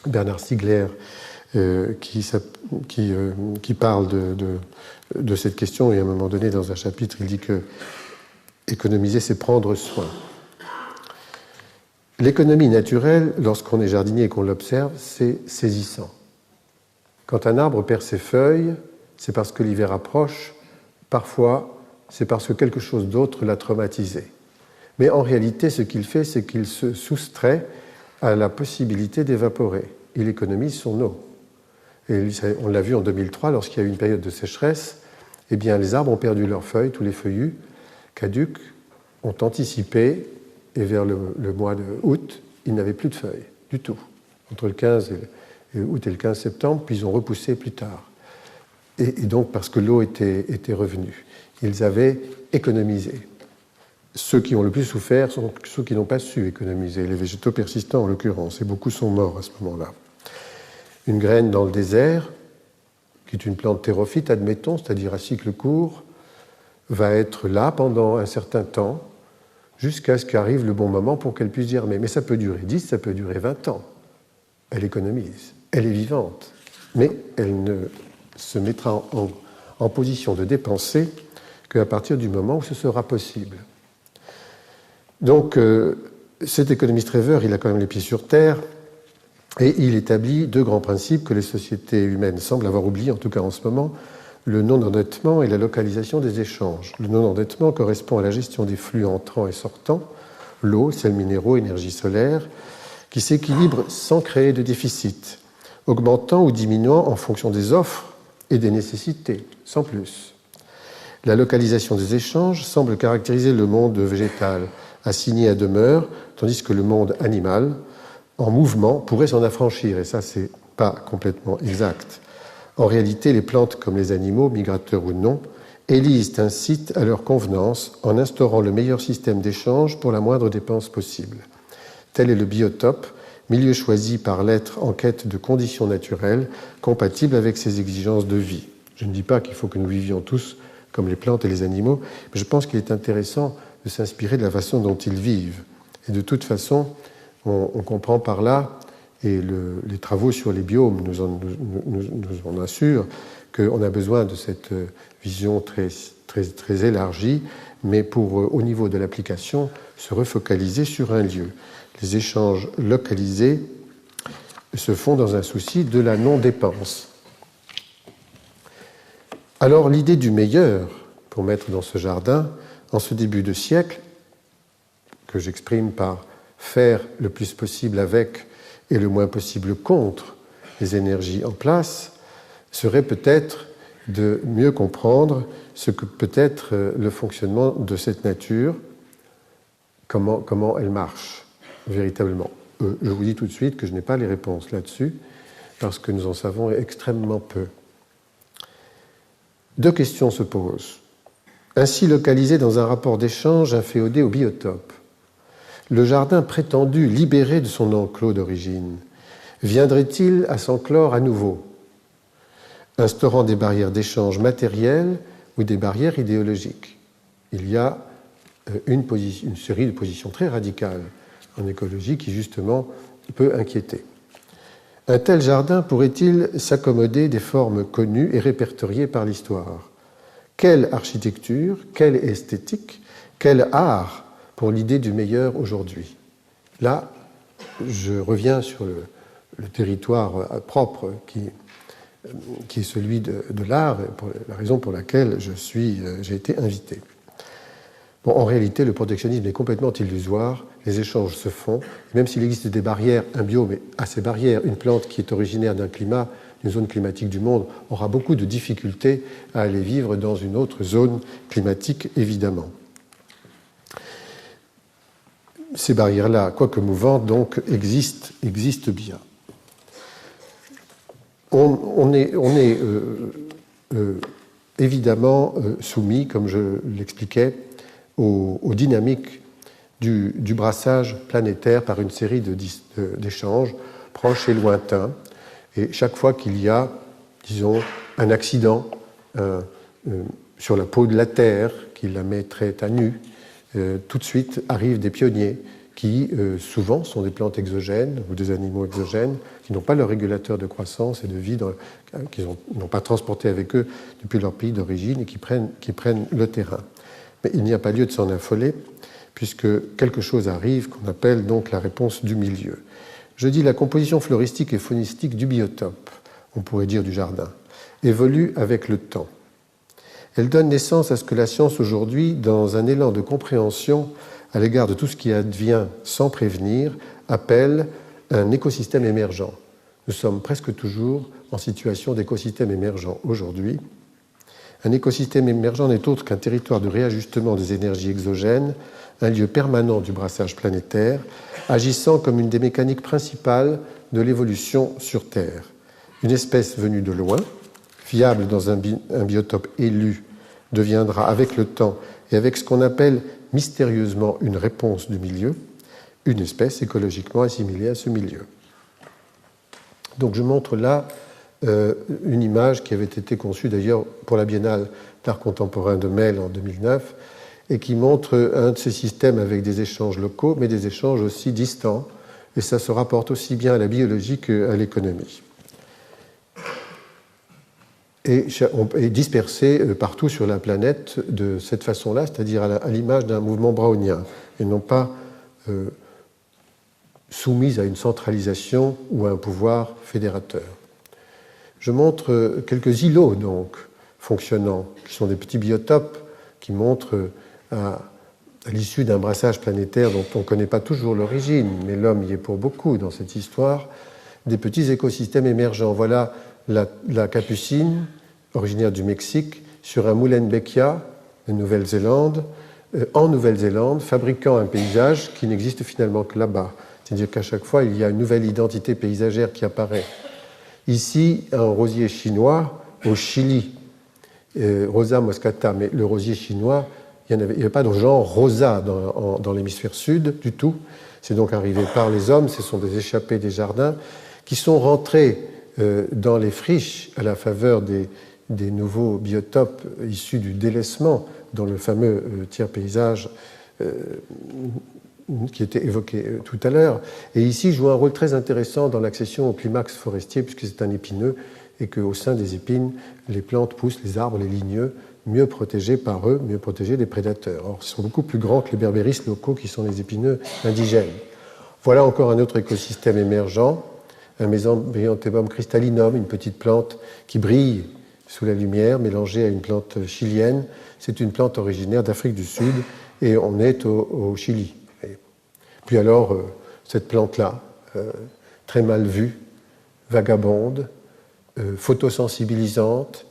Bernard Stiegler qui parle de cette question, et à un moment donné, dans un chapitre, il dit que économiser, c'est prendre soin. L'économie naturelle, lorsqu'on est jardinier et qu'on l'observe, c'est saisissant. Quand un arbre perd ses feuilles, c'est parce que l'hiver approche. Parfois, c'est parce que quelque chose d'autre l'a traumatisé. Mais en réalité, ce qu'il fait, c'est qu'il se soustrait à la possibilité d'évaporer. Il économise son eau. Et on l'a vu en 2003, lorsqu'il y a eu une période de sécheresse, eh bien, les arbres ont perdu leurs feuilles, tous les feuillus caducs ont anticipé, et vers le mois d'août, ils n'avaient plus de feuilles du tout. Entre le 15 août et le 15 septembre, puis ils ont repoussé plus tard. Et donc, parce que l'eau était revenue, ils avaient économisé. Ceux qui ont le plus souffert sont ceux qui n'ont pas su économiser, les végétaux persistants en l'occurrence, et beaucoup sont morts à ce moment-là. Une graine dans le désert, qui est une plante thérophyte, admettons, c'est-à-dire à cycle court, va être là pendant un certain temps, jusqu'à ce qu'arrive le bon moment pour qu'elle puisse germer. Mais ça peut durer 10, ça peut durer 20 ans. Elle économise, elle est vivante, mais elle ne se mettra en position de dépenser qu'à partir du moment où ce sera possible. Donc, cet économiste rêveur, il a quand même les pieds sur terre, et il établit 2 grands principes que les sociétés humaines semblent avoir oubliés, en tout cas en ce moment, le non-endettement et la localisation des échanges. Le non-endettement correspond à la gestion des flux entrants et sortants, l'eau, sels minéraux, énergie solaire, qui s'équilibre sans créer de déficit, augmentant ou diminuant en fonction des offres et des nécessités, sans plus. La localisation des échanges semble caractériser le monde végétal, assigné à demeure, tandis que le monde animal, en mouvement, pourrait s'en affranchir, et ça, c'est pas complètement exact. En réalité, les plantes, comme les animaux, migrateurs ou non, élisent un site à leur convenance en instaurant le meilleur système d'échange pour la moindre dépense possible. Tel est le biotope, milieu choisi par l'être en quête de conditions naturelles compatibles avec ses exigences de vie. Je ne dis pas qu'il faut que nous vivions tous comme les plantes et les animaux, mais je pense qu'il est intéressant de s'inspirer de la façon dont ils vivent. Et de toute façon, on comprend par là, et les travaux sur les biomes nous en assurent, qu'on a besoin de cette vision très, très, très élargie, mais pour, au niveau de l'application, se refocaliser sur un lieu. Les échanges localisés se font dans un souci de la non-dépense. Alors, l'idée du meilleur pour mettre dans ce jardin, en ce début de siècle, que j'exprime par faire le plus possible avec et le moins possible contre les énergies en place, serait peut-être de mieux comprendre ce que peut être le fonctionnement de cette nature, comment elle marche véritablement. Je vous dis tout de suite que je n'ai pas les réponses là-dessus, parce que nous en savons extrêmement peu. 2 questions se posent. Ainsi localisé dans un rapport d'échange inféodé au biotope, le jardin prétendu libéré de son enclos d'origine, viendrait-il à s'enclore à nouveau instaurant des barrières d'échange matériel ou des barrières idéologiques. Il y a une série de positions très radicales en écologie qui, justement, peut inquiéter. Un tel jardin pourrait-il s'accommoder des formes connues et répertoriées par l'histoire? Quelle architecture, quelle esthétique, quel art pour l'idée du meilleur aujourd'hui? Là, je reviens sur le territoire propre qui est celui de l'art, pour la raison pour laquelle j'ai été invité. Bon, en réalité, le protectionnisme est complètement illusoire. Les échanges se font. Même s'il existe des barrières, un biome à ces barrières, une plante qui est originaire d'un climat, d'une zone climatique du monde, aura beaucoup de difficultés à aller vivre dans une autre zone climatique, évidemment. Ces barrières-là, quoique mouvantes, donc, existent bien. On est évidemment soumis, comme je l'expliquais, aux dynamiques du brassage planétaire par une série d'échanges proches et lointains. Et chaque fois qu'il y a, disons, un accident sur la peau de la Terre qui la mettrait à nu, tout de suite arrivent des pionniers qui, souvent, sont des plantes exogènes ou des animaux exogènes qui n'ont pas leur régulateur de croissance et de vie, qu'ils n'ont pas transporté avec eux depuis leur pays d'origine et qui prennent le terrain. Mais il n'y a pas lieu de s'en affoler, puisque quelque chose arrive qu'on appelle donc la réponse du milieu. Je dis la composition floristique et faunistique du biotope, on pourrait dire du jardin, évolue avec le temps. Elle donne naissance à ce que la science aujourd'hui, dans un élan de compréhension à l'égard de tout ce qui advient sans prévenir, appelle un écosystème émergent. Nous sommes presque toujours en situation d'écosystème émergent aujourd'hui. Un écosystème émergent n'est autre qu'un territoire de réajustement des énergies exogènes, un lieu permanent du brassage planétaire, agissant comme une des mécaniques principales de l'évolution sur Terre. Une espèce venue de loin, fiable dans un biotope élu, deviendra avec le temps et avec ce qu'on appelle mystérieusement une réponse du milieu, une espèce écologiquement assimilée à ce milieu. Donc je montre là une image qui avait été conçue d'ailleurs pour la Biennale d'art contemporain de Melle en 2009 et qui montre un de ces systèmes avec des échanges locaux mais des échanges aussi distants, et ça se rapporte aussi bien à la biologie qu'à l'économie. Et dispersés partout sur la planète de cette façon-là, c'est-à-dire à l'image d'un mouvement brownien, et non pas soumis à une centralisation ou à un pouvoir fédérateur. Je montre quelques îlots, donc, fonctionnants, qui sont des petits biotopes qui montrent, à l'issue d'un brassage planétaire dont on ne connaît pas toujours l'origine, mais l'homme y est pour beaucoup dans cette histoire, des petits écosystèmes émergents. Voilà la capucine, originaire du Mexique, sur un Muhlenbeckia de Nouvelle-Zélande, en Nouvelle-Zélande, fabriquant un paysage qui n'existe finalement que là-bas. C'est-à-dire qu'à chaque fois, il y a une nouvelle identité paysagère qui apparaît. Ici, un rosier chinois au Chili, Rosa moscata, mais le rosier chinois, il n'y avait pas de genre rosa dans l'hémisphère sud du tout. C'est donc arrivé par les hommes, ce sont des échappés des jardins qui sont rentrés dans les friches à la faveur des nouveaux biotopes issus du délaissement dans le fameux tiers-paysage qui était évoqué tout à l'heure. Et ici joue un rôle très intéressant dans l'accession au climax forestier, puisque c'est un épineux et qu'au sein des épines, les plantes poussent, les arbres, les ligneux, mieux protégés par eux, mieux protégés des prédateurs. Or, ils sont beaucoup plus grands que les berbéris locaux qui sont les épineux indigènes. Voilà encore un autre écosystème émergent, un Mesanthemum crystallinum, une petite plante qui brille sous la lumière, mélangée à une plante chilienne. C'est une plante originaire d'Afrique du Sud et on est au Chili. Et puis alors, cette plante-là, très mal vue, vagabonde, photosensibilisante,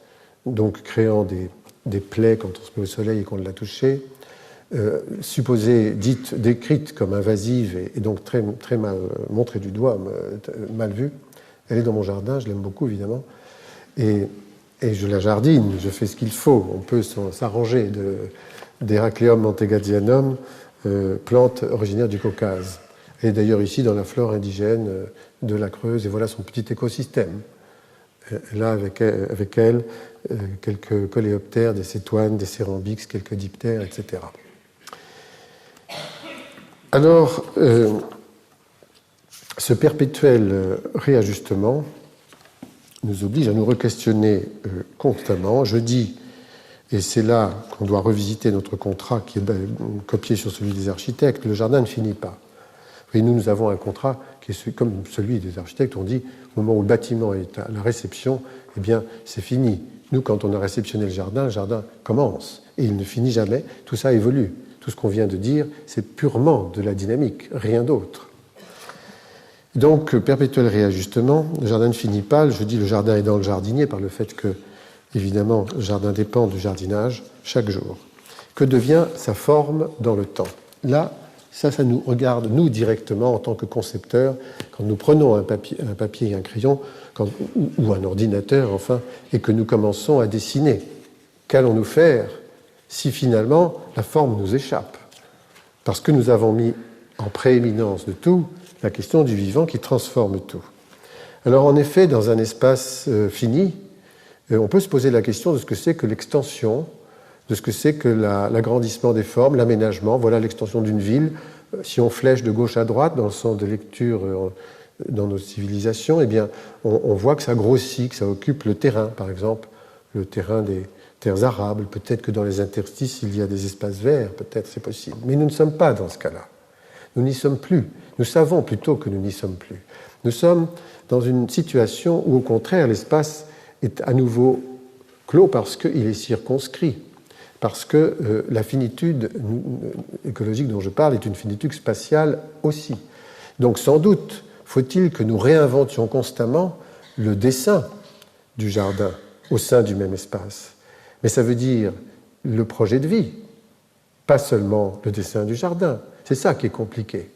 donc créant des plaies quand on se met au soleil et qu'on l'a touchée, supposée, décrite comme invasive et donc très, très mal montrée du doigt, mal vue. Elle est dans mon jardin, je l'aime beaucoup évidemment, et je la jardine, je fais ce qu'il faut. On peut s'arranger d'Heracleum mantegazzianum, plante originaire du Caucase. Elle est d'ailleurs ici dans la flore indigène de la Creuse, et voilà son petit écosystème. là avec elle quelques coléoptères, des cétoines, des cérambix, quelques diptères, etc. Alors, ce perpétuel réajustement nous oblige à nous re-questionner constamment. Je dis, et c'est là qu'on doit revisiter notre contrat qui est copié sur celui des architectes, le jardin ne finit pas. Et nous avons un contrat qui est comme celui des architectes. On dit, au moment où le bâtiment est à la réception, eh bien, c'est fini. Nous, quand on a réceptionné le jardin commence. Et il ne finit jamais. Tout ça évolue. Tout ce qu'on vient de dire, c'est purement de la dynamique, rien d'autre. Donc, perpétuel réajustement, le jardin ne finit pas. Je dis le jardin est dans le jardinier par le fait que, évidemment, le jardin dépend du jardinage chaque jour. Que devient sa forme dans le temps? Là, ça nous regarde, nous, directement, en tant que concepteurs, quand nous prenons un papier et un crayon, ou un ordinateur, enfin, et que nous commençons à dessiner. Qu'allons-nous faire si, finalement, la forme nous échappe? Parce que nous avons mis en prééminence de tout la question du vivant qui transforme tout. Alors, en effet, dans un espace fini, on peut se poser la question de ce que c'est que l'extension, de ce que c'est que l'agrandissement des formes, l'aménagement. Voilà l'extension d'une ville. Si on flèche de gauche à droite dans le sens de lecture dans nos civilisations, eh bien, on voit que ça grossit, que ça occupe le terrain, par exemple, le terrain des terres arables. Peut-être que dans les interstices, il y a des espaces verts, peut-être c'est possible. Mais nous ne sommes pas dans ce cas-là. Nous n'y sommes plus. Nous savons plutôt que nous n'y sommes plus. Nous sommes dans une situation où, au contraire, l'espace est à nouveau clos parce qu'il est circonscrit. Parce que la finitude écologique dont je parle est une finitude spatiale aussi. Donc sans doute faut-il que nous réinventions constamment le dessin du jardin au sein du même espace. Mais ça veut dire le projet de vie, pas seulement le dessin du jardin. C'est ça qui est compliqué.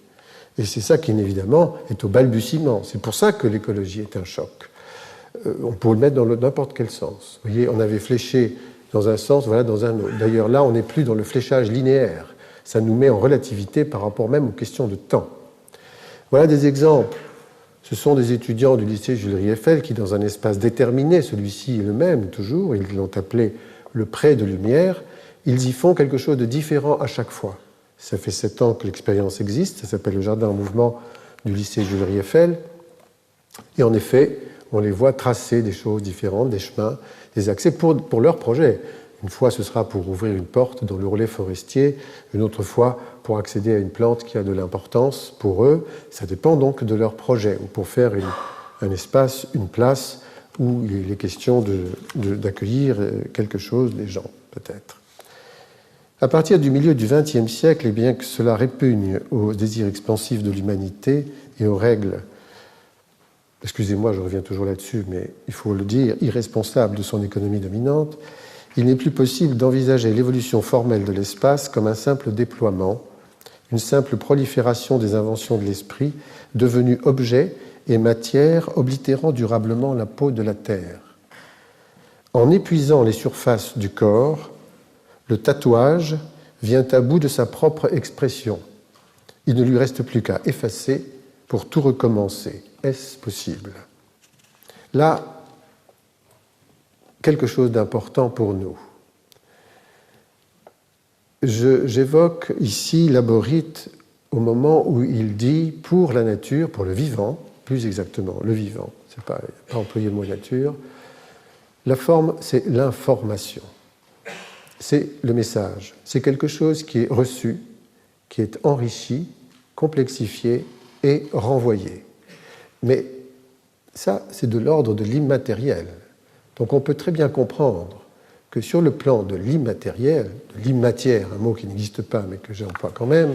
Et c'est ça qui, évidemment, est au balbutiement. C'est pour ça que l'écologie est un choc. On peut le mettre dans n'importe quel sens. Vous voyez, on avait fléché dans un sens, voilà, dans un autre. D'ailleurs, là, on n'est plus dans le fléchage linéaire. Ça nous met en relativité par rapport même aux questions de temps. Voilà des exemples. Ce sont des étudiants du lycée Jules Rieffel qui, dans un espace déterminé, celui-ci est le même toujours, ils l'ont appelé le pré de lumière, ils y font quelque chose de différent à chaque fois. Ça fait 7 ans que l'expérience existe, ça s'appelle le jardin en mouvement du lycée Jules Rieffel. Et en effet, on les voit tracer des choses différentes, des chemins, des accès pour leur projet. Une fois, ce sera pour ouvrir une porte dans le relais forestier, une autre fois pour accéder à une plante qui a de l'importance pour eux. Ça dépend donc de leur projet, ou pour faire un espace, une place où il est question d'accueillir quelque chose, des gens, peut-être. À partir du milieu du XXe siècle, et bien que cela répugne aux désirs expansifs de l'humanité et aux règles, excusez-moi, je reviens toujours là-dessus, mais il faut le dire, irresponsable de son économie dominante, il n'est plus possible d'envisager l'évolution formelle de l'espace comme un simple déploiement, une simple prolifération des inventions de l'esprit, devenue objet et matière oblitérant durablement la peau de la terre. En épuisant les surfaces du corps, le tatouage vient à bout de sa propre expression. Il ne lui reste plus qu'à effacer pour tout recommencer. Est-ce possible? Là, quelque chose d'important pour nous. J'évoque ici Laborite au moment où il dit pour la nature, pour le vivant, plus exactement, le vivant, c'est pas employer le mot nature, la forme, c'est l'information. C'est le message. C'est quelque chose qui est reçu, qui est enrichi, complexifié et renvoyé. Mais ça, c'est de l'ordre de l'immatériel. Donc on peut très bien comprendre que sur le plan de l'immatériel, de l'immatière, un mot qui n'existe pas mais que j'emploie quand même,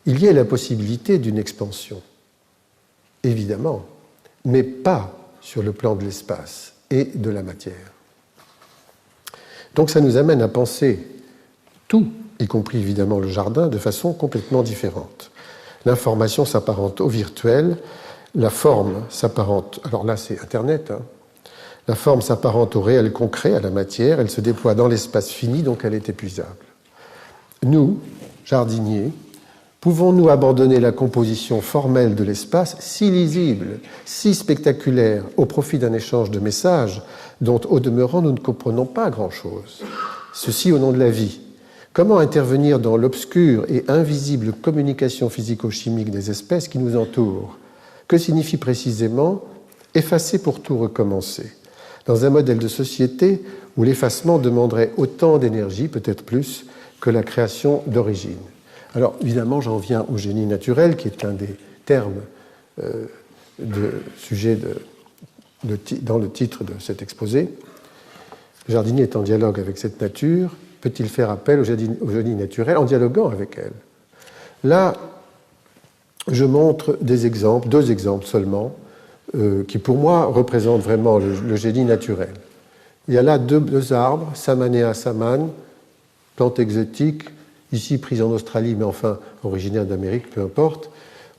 il y a la possibilité d'une expansion, évidemment, mais pas sur le plan de l'espace et de la matière. Donc ça nous amène à penser tout, y compris évidemment le jardin, de façon complètement différente. L'information s'apparente au virtuel, la forme s'apparente, alors là c'est Internet, la forme s'apparente au réel concret, à la matière, elle se déploie dans l'espace fini, donc elle est épuisable. Nous, jardiniers, Pouvons-nous abandonner la composition formelle de l'espace, si lisible, si spectaculaire, au profit d'un échange de messages dont, au demeurant, nous ne comprenons pas grand-chose? Ceci au nom de la vie. Comment intervenir dans l'obscure et invisible communication physico-chimique des espèces qui nous entourent? Que signifie précisément effacer pour tout recommencer? Dans un modèle de société où l'effacement demanderait autant d'énergie, peut-être plus, que la création d'origine. Alors, évidemment, j'en viens au génie naturel, qui est un des termes dans le titre de cet exposé. Le jardinier est en dialogue avec cette nature. Peut-il faire appel au génie naturel en dialoguant avec elle? Là, je montre des exemples, 2 exemples seulement, qui pour moi représentent vraiment le génie naturel. Il y a là 2 arbres, Samanea saman, plante exotique, ici prise en Australie, mais enfin originaire d'Amérique, peu importe.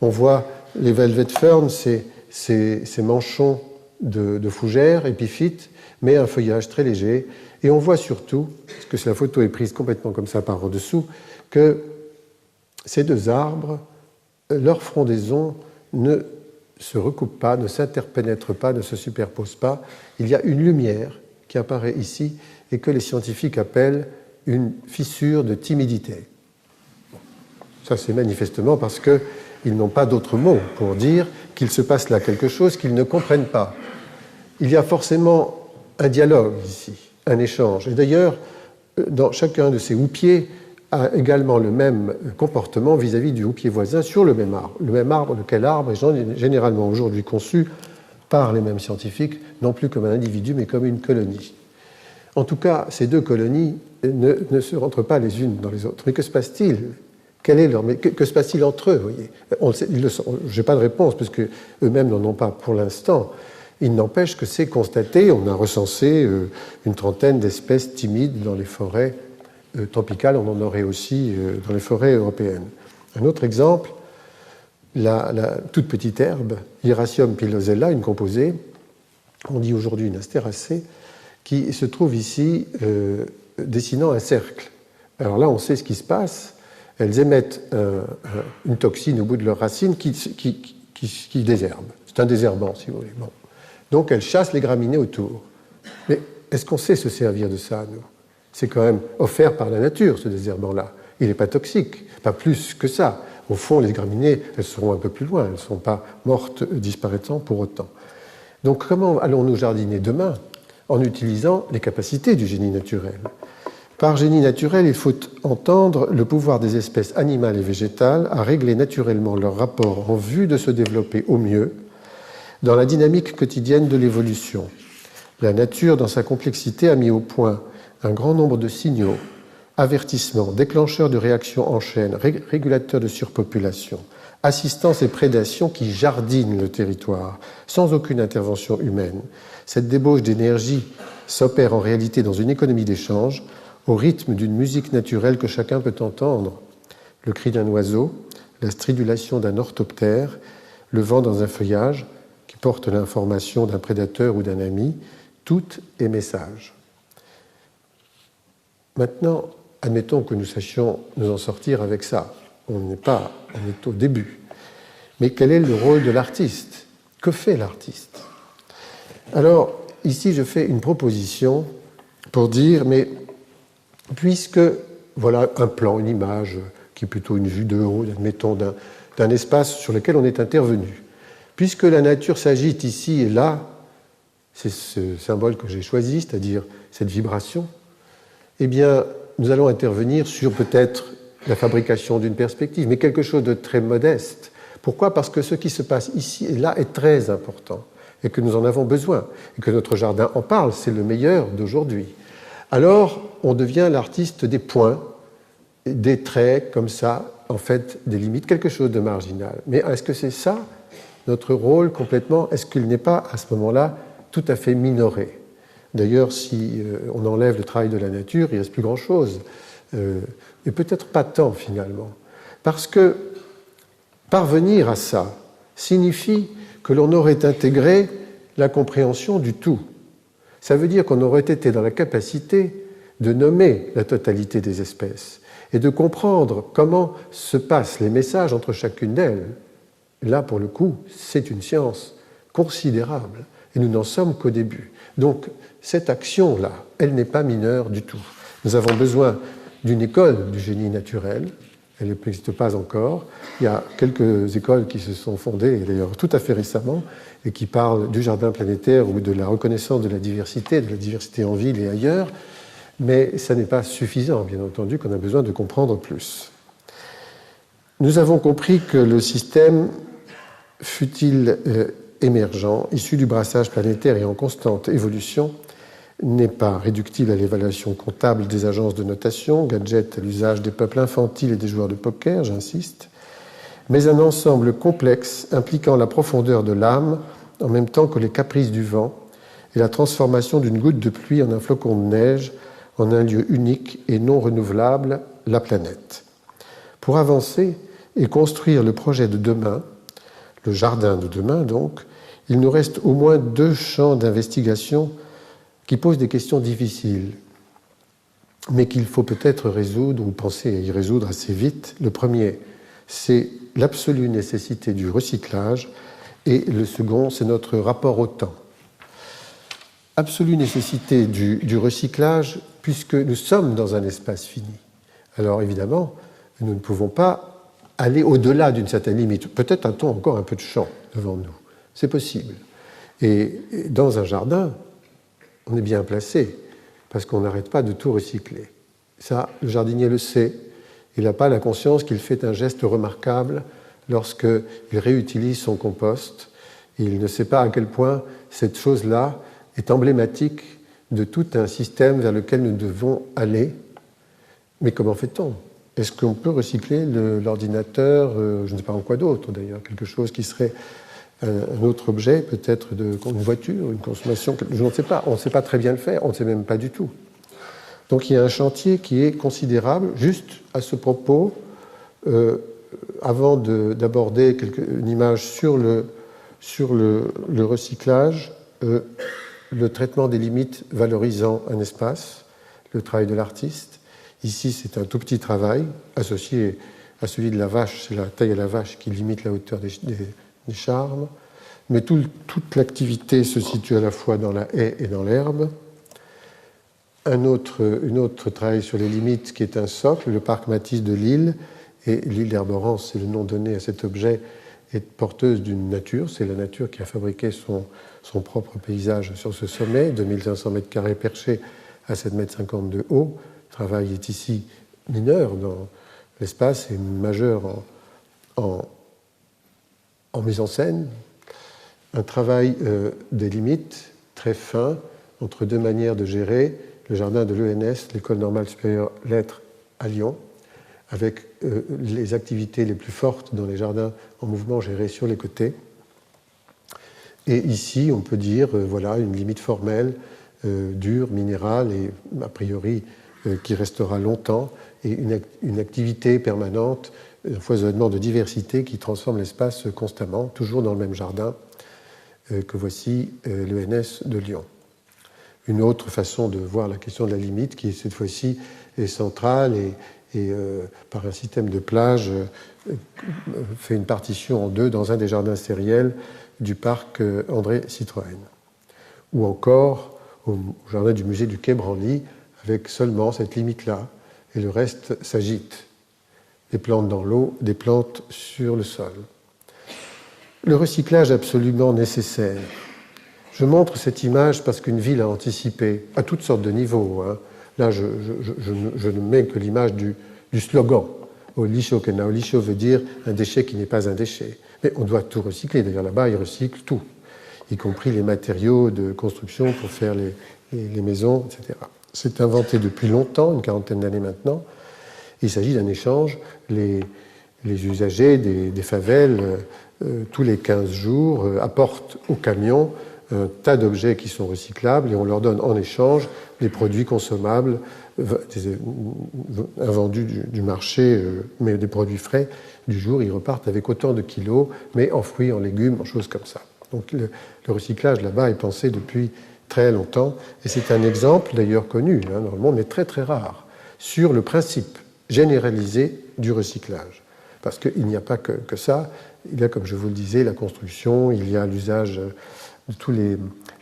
On voit les velvet ferns, ces manchons de fougères, épiphytes, mais un feuillage très léger. Et on voit surtout, parce que la photo est prise complètement comme ça par en-dessous, que ces 2 arbres, leur frondaison ne se recoupe pas, ne s'interpénètre pas, ne se superpose pas. Il y a une lumière qui apparaît ici et que les scientifiques appellent une fissure de timidité. Ça, c'est manifestement parce qu'ils n'ont pas d'autre mot pour dire qu'il se passe là quelque chose qu'ils ne comprennent pas. Il y a forcément un dialogue ici, un échange. Et d'ailleurs, dans chacun de ces houppiers a également le même comportement vis-à-vis du houppier voisin sur le même arbre. Le même arbre, lequel arbre est généralement aujourd'hui conçu par les mêmes scientifiques, non plus comme un individu, mais comme une colonie. En tout cas, ces 2 colonies ne se rentrent pas les unes dans les autres. Mais que se passe-t-il? Que se passe-t-il entre eux, voyez? Je n'ai pas de réponse, puisque eux-mêmes n'en ont pas pour l'instant. Il n'empêche que c'est constaté. On a recensé une trentaine d'espèces timides dans les forêts tropicales. On en aurait aussi dans les forêts européennes. Un autre exemple, la toute petite herbe, Hieracium pilosella, une composée, on dit aujourd'hui une astéracée, qui se trouve ici dessinant un cercle. Alors là, on sait ce qui se passe. Elles émettent une toxine au bout de leurs racines qui désherbe. C'est un désherbant, si vous voulez. Bon. Donc, elles chassent les graminées autour. Mais est-ce qu'on sait se servir de ça, nous? C'est quand même offert par la nature, ce désherbant-là. Il n'est pas toxique, pas plus que ça. Au fond, les graminées, elles seront un peu plus loin. Elles ne sont pas mortes, disparaissant pour autant. Donc, comment allons-nous jardiner demain? En utilisant les capacités du génie naturel. Par génie naturel, il faut entendre le pouvoir des espèces animales et végétales à régler naturellement leur rapport en vue de se développer au mieux dans la dynamique quotidienne de l'évolution. La nature, dans sa complexité, a mis au point un grand nombre de signaux, avertissements, déclencheurs de réactions en chaîne, régulateurs de surpopulation, assistance et prédation qui jardinent le territoire, sans aucune intervention humaine. Cette débauche d'énergie s'opère en réalité dans une économie d'échange, au rythme d'une musique naturelle que chacun peut entendre. Le cri d'un oiseau, la stridulation d'un orthoptère, le vent dans un feuillage qui porte l'information d'un prédateur ou d'un ami, tout est message. Maintenant, admettons que nous sachions nous en sortir avec ça. On est au début. Mais quel est le rôle de l'artiste? Que fait l'artiste? Alors, ici, je fais une proposition pour dire, mais puisque, voilà un plan, une image, qui est plutôt une vue de haut, admettons, d'un espace sur lequel on est intervenu. Puisque la nature s'agite ici et là, c'est ce symbole que j'ai choisi, c'est-à-dire cette vibration, eh bien, nous allons intervenir sur peut-être la fabrication d'une perspective, mais quelque chose de très modeste. Pourquoi? Parce que ce qui se passe ici et là est très important, et que nous en avons besoin, et que notre jardin en parle, c'est le meilleur d'aujourd'hui. Alors, on devient l'artiste des points, des traits, comme ça, en fait, des limites, quelque chose de marginal. Mais est-ce que c'est ça, notre rôle complètement? Est-ce qu'il n'est pas, à ce moment-là, tout à fait minoré? D'ailleurs, si on enlève le travail de la nature, il ne reste plus grand-chose. Et peut-être pas tant, finalement. Parce que parvenir à ça signifie que l'on aurait intégré la compréhension du tout. Ça veut dire qu'on aurait été dans la capacité de nommer la totalité des espèces et de comprendre comment se passent les messages entre chacune d'elles. Là, pour le coup, c'est une science considérable, et nous n'en sommes qu'au début. Donc, cette action-là, elle n'est pas mineure du tout. Nous avons besoin d'une école du génie naturel. Elle n'existe pas encore. Il y a quelques écoles qui se sont fondées, d'ailleurs tout à fait récemment, et qui parlent du jardin planétaire ou de la reconnaissance de la diversité en ville et ailleurs. Mais ça n'est pas suffisant, bien entendu, qu'on a besoin de comprendre plus. Nous avons compris que le système, fût-il émergent, issu du brassage planétaire et en constante évolution, n'est pas réductible à l'évaluation comptable des agences de notation, gadgets à l'usage des peuples infantiles et des joueurs de poker, j'insiste, mais un ensemble complexe impliquant la profondeur de l'âme en même temps que les caprices du vent et la transformation d'une goutte de pluie en un flocon de neige en un lieu unique et non renouvelable, la planète. Pour avancer et construire le projet de demain, le jardin de demain donc, il nous reste au moins 2 champs d'investigation qui posent des questions difficiles, mais qu'il faut peut-être résoudre ou penser à y résoudre assez vite. Le premier, c'est l'absolue nécessité du recyclage, et le second, c'est notre rapport au temps. Absolue nécessité du recyclage, puisque nous sommes dans un espace fini. Alors évidemment, nous ne pouvons pas aller au-delà d'une certaine limite. Peut-être a-t-on encore un peu de champ devant nous. C'est possible. Et dans un jardin, on est bien placé, parce qu'on n'arrête pas de tout recycler. Ça, le jardinier le sait. Il n'a pas la conscience qu'il fait un geste remarquable lorsqu'il réutilise son compost. Il ne sait pas à quel point cette chose-là est emblématique de tout un système vers lequel nous devons aller. Mais comment fait-on ? Est-ce qu'on peut recycler l'ordinateur, je ne sais pas en quoi d'autre d'ailleurs, quelque chose qui serait un autre objet, peut-être une voiture, une consommation, je ne sais pas, on ne sait pas très bien le faire, on ne sait même pas du tout. Donc il y a un chantier qui est considérable. Juste à ce propos, avant d'aborder une image sur le recyclage, le traitement des limites valorisant un espace, le travail de l'artiste. Ici, c'est un tout petit travail associé à celui de la vache, c'est la taille à la vache qui limite la hauteur des charmes, mais toute l'activité se situe à la fois dans la haie et dans l'herbe. Une autre travail sur les limites qui est un socle, le parc Matisse de Lille, et l'île d'Herborance, c'est le nom donné à cet objet, est porteuse d'une nature, c'est la nature qui a fabriqué son propre paysage sur ce sommet, 2500 m² perché à 7,50 m de haut. Le travail est ici mineur dans l'espace et majeur en mise en scène, un travail des limites très fin entre 2 manières de gérer le jardin de l'ENS, l'École normale supérieure lettres à Lyon, avec les activités les plus fortes dans les jardins en mouvement gérés sur les côtés. Et ici, on peut dire, voilà, une limite formelle, dure, minérale, et a priori qui restera longtemps, et une activité permanente, un foisonnement de diversité qui transforme l'espace constamment, toujours dans le même jardin que voici l'ENS de Lyon. Une autre façon de voir la question de la limite, qui cette fois-ci est centrale et par un système de plage, fait une partition en 2 dans un des jardins sériels du parc André Citroën. Ou encore au jardin du musée du Quai Branly, avec seulement cette limite-là, et le reste s'agite. Des plantes dans l'eau, des plantes sur le sol. Le recyclage absolument nécessaire. Je montre cette image parce qu'une ville a anticipé, à toutes sortes de niveaux. Là, je ne mets que l'image du slogan. Olisho Kena. Olisho veut dire un déchet qui n'est pas un déchet. Mais on doit tout recycler. D'ailleurs, là-bas, ils recyclent tout, y compris les matériaux de construction pour faire les maisons, etc. C'est inventé depuis longtemps, une quarantaine d'années maintenant. Il s'agit d'un échange. Les usagers des favelles, tous les 15 jours, apportent au camion un tas d'objets qui sont recyclables et on leur donne en échange des produits consommables invendus du marché, mais des produits frais du jour. Ils repartent avec autant de kilos, mais en fruits, en légumes, en choses comme ça. Donc le recyclage là-bas est pensé depuis très longtemps et c'est un exemple d'ailleurs connu dans le monde, mais très très rare, sur le principe généralisée du recyclage. Parce qu'il n'y a pas que ça. Il y a, comme je vous le disais, la construction, il y a l'usage de tous les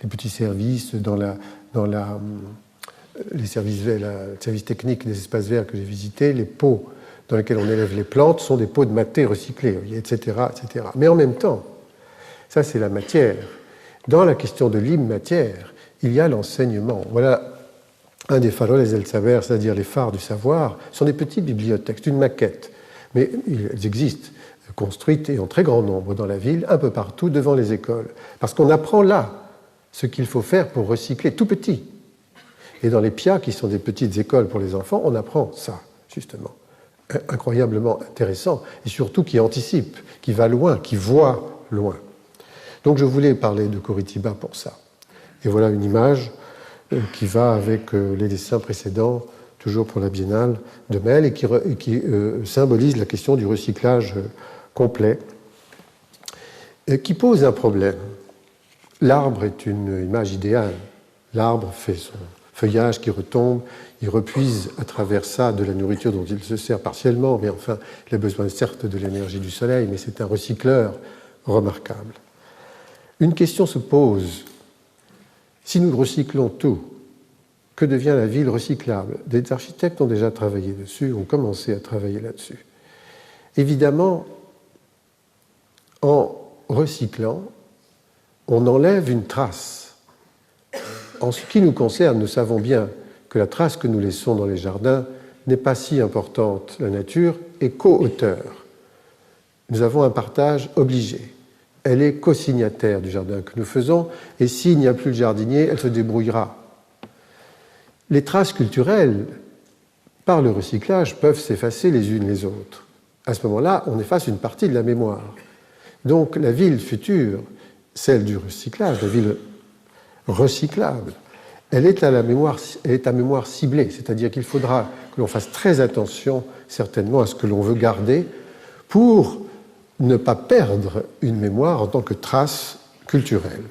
petits services les services techniques des espaces verts que j'ai visités, les pots dans lesquels on élève les plantes sont des pots de maté recyclés, etc., etc. Mais en même temps, ça c'est la matière. Dans la question de l'immatière, il y a l'enseignement. Voilà un des faroles del saber, c'est-à-dire les phares du savoir, sont des petites bibliothèques, c'est une maquette. Mais elles existent, construites et en très grand nombre dans la ville, un peu partout, devant les écoles. Parce qu'on apprend là ce qu'il faut faire pour recycler, tout petit. Et dans les PIA, qui sont des petites écoles pour les enfants, on apprend ça, justement. Incroyablement intéressant, et surtout qui anticipe, qui va loin, qui voit loin. Donc je voulais parler de Curitiba pour ça. Et voilà une image qui va avec les dessins précédents, toujours pour la Biennale de Mel, et qui symbolise la question du recyclage complet, qui pose un problème. L'arbre est une image idéale. L'arbre fait son feuillage qui retombe, il repuise à travers ça de la nourriture dont il se sert partiellement, mais enfin, il a besoin certes de l'énergie du soleil, mais c'est un recycleur remarquable. Une question se pose. Si nous recyclons tout, que devient la ville recyclable? Des architectes ont déjà travaillé dessus, ont commencé à travailler là-dessus. Évidemment, en recyclant, on enlève une trace. En ce qui nous concerne, nous savons bien que la trace que nous laissons dans les jardins n'est pas si importante. La nature est co-auteur. Nous avons un partage obligé. Elle est co-signataire du jardin que nous faisons, et s'il n'y a plus de jardinier, elle se débrouillera. Les traces culturelles, par le recyclage, peuvent s'effacer les unes les autres. À ce moment-là, on efface une partie de la mémoire. Donc la ville future, celle du recyclage, la ville recyclable, elle est à mémoire ciblée, c'est-à-dire qu'il faudra que l'on fasse très attention, certainement, à ce que l'on veut garder pour ne pas perdre une mémoire en tant que trace culturelle.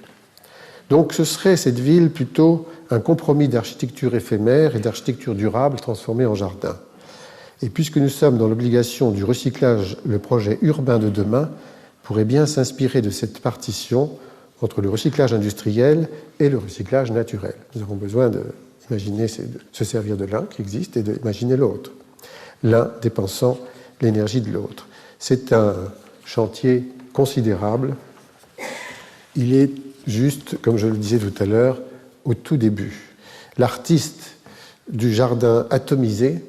Donc ce serait cette ville plutôt un compromis d'architecture éphémère et d'architecture durable transformée en jardin. Et puisque nous sommes dans l'obligation du recyclage, le projet urbain de demain pourrait bien s'inspirer de cette partition entre le recyclage industriel et le recyclage naturel. Nous avons besoin d'imaginer, de se servir de l'un qui existe et d'imaginer l'autre, l'un dépensant l'énergie de l'autre. C'est un chantier considérable. Il est juste, comme je le disais tout à l'heure, au tout début. L'artiste du jardin atomisé,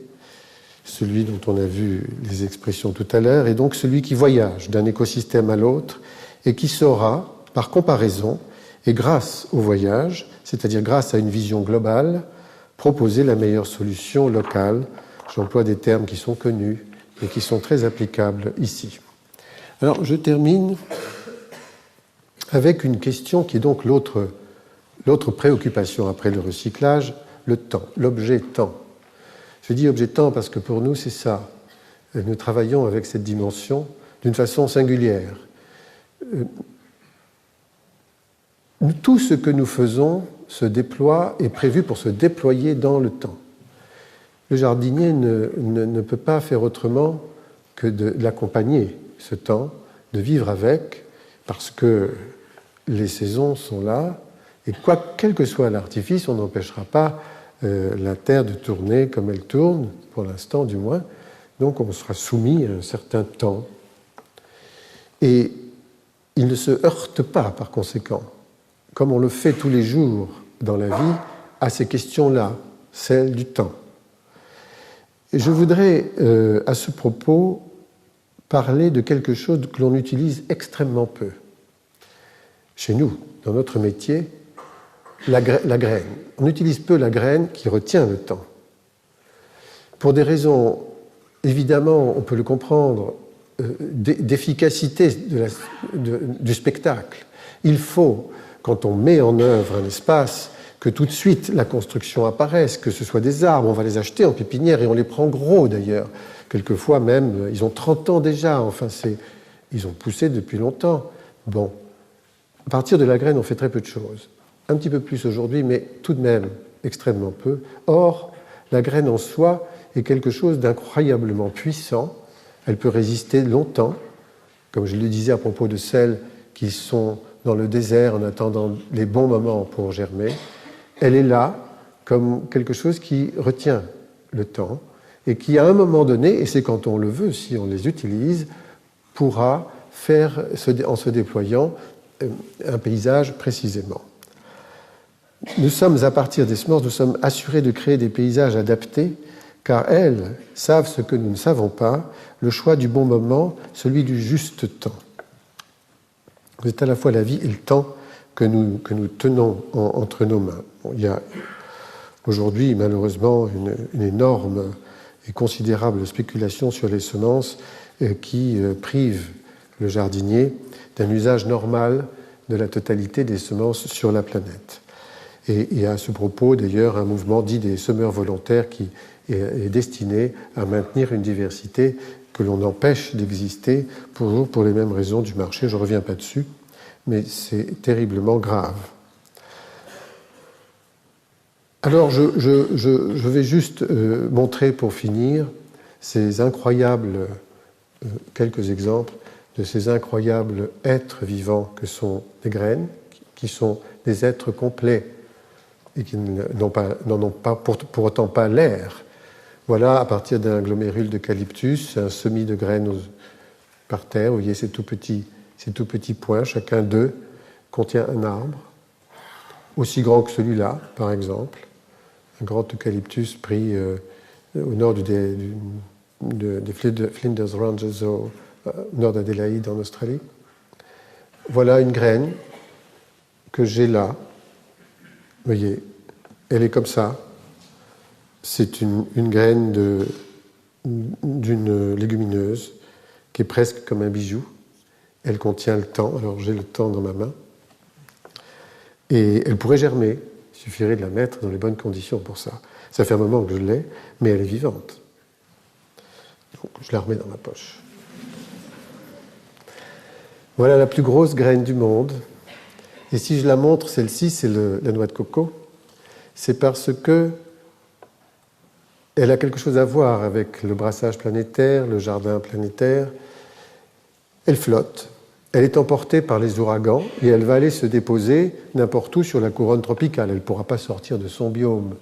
celui dont on a vu les expressions tout à l'heure, est donc celui qui voyage d'un écosystème à l'autre et qui saura, par comparaison, et grâce au voyage, c'est-à-dire grâce à une vision globale, proposer la meilleure solution locale. J'emploie des termes qui sont connus et qui sont très applicables ici. Alors, je termine avec une question qui est donc l'autre préoccupation après le recyclage, le temps, l'objet temps. Je dis objet temps parce que pour nous, c'est ça. Nous travaillons avec cette dimension d'une façon singulière. Tout ce que nous faisons se déploie, est prévu pour se déployer dans le temps. Le jardinier ne peut pas faire autrement que de l'accompagner, ce temps, de vivre avec, parce que les saisons sont là, et quel que soit l'artifice, on n'empêchera pas la Terre de tourner comme elle tourne, pour l'instant du moins, donc on sera soumis à un certain temps. Et il ne se heurte pas, par conséquent, comme on le fait tous les jours dans la vie, à ces questions-là, celles du temps. Et je voudrais, à ce propos, parler de quelque chose que l'on utilise extrêmement peu. Chez nous, dans notre métier, la graine. On utilise peu la graine qui retient le temps. Pour des raisons, évidemment, on peut le comprendre, d'efficacité du spectacle. Il faut, quand on met en œuvre un espace, que tout de suite la construction apparaisse, que ce soit des arbres, on va les acheter en pépinière et on les prend gros d'ailleurs. Quelquefois même, ils ont 30 ans déjà, enfin ils ont poussé depuis longtemps. Bon, à partir de la graine, on fait très peu de choses. Un petit peu plus aujourd'hui, mais tout de même extrêmement peu. Or, la graine en soi est quelque chose d'incroyablement puissant. Elle peut résister longtemps, comme je le disais à propos de celles qui sont dans le désert en attendant les bons moments pour germer. Elle est là comme quelque chose qui retient le temps et qui, à un moment donné, et c'est quand on le veut, si on les utilise, pourra faire, en se déployant, un paysage précisément. Nous sommes, à partir des semences, nous sommes assurés de créer des paysages adaptés, car elles savent ce que nous ne savons pas, le choix du bon moment, celui du juste temps. C'est à la fois la vie et le temps que nous tenons entre nos mains. Bon, il y a aujourd'hui, malheureusement, une énorme et considérable spéculation sur les semences qui prive le jardinier d'un usage normal de la totalité des semences sur la planète. Et à ce propos, d'ailleurs, un mouvement dit des semeurs volontaires qui est destiné à maintenir une diversité que l'on empêche d'exister pour les mêmes raisons du marché. Je ne reviens pas dessus, mais c'est terriblement grave. Alors, je vais juste montrer pour finir ces incroyables, quelques exemples de ces incroyables êtres vivants que sont les graines, qui sont des êtres complets et qui n'en ont pas pour autant pas l'air. Voilà, à partir d'un glomérule d'eucalyptus, un semis de graines par terre. Vous voyez ces tout petits points, chacun d'eux contient un arbre, aussi grand que celui-là, par exemple. Un grand eucalyptus pris au nord des Flinders Ranges, au nord d'Adélaïde, en Australie. Voilà une graine que j'ai là. Vous voyez, elle est comme ça. C'est une graine d'une légumineuse qui est presque comme un bijou. Elle contient le temps, alors j'ai le temps dans ma main. Et elle pourrait germer. Il suffirait de la mettre dans les bonnes conditions pour ça. Ça fait un moment que je l'ai, mais elle est vivante. Donc je la remets dans ma poche. Voilà la plus grosse graine du monde. Et si je la montre, celle-ci, c'est la noix de coco. C'est parce que elle a quelque chose à voir avec le brassage planétaire, le jardin planétaire. Elle flotte. Elle est emportée par les ouragans et elle va aller se déposer n'importe où sur la couronne tropicale. Elle ne pourra pas sortir de son biome.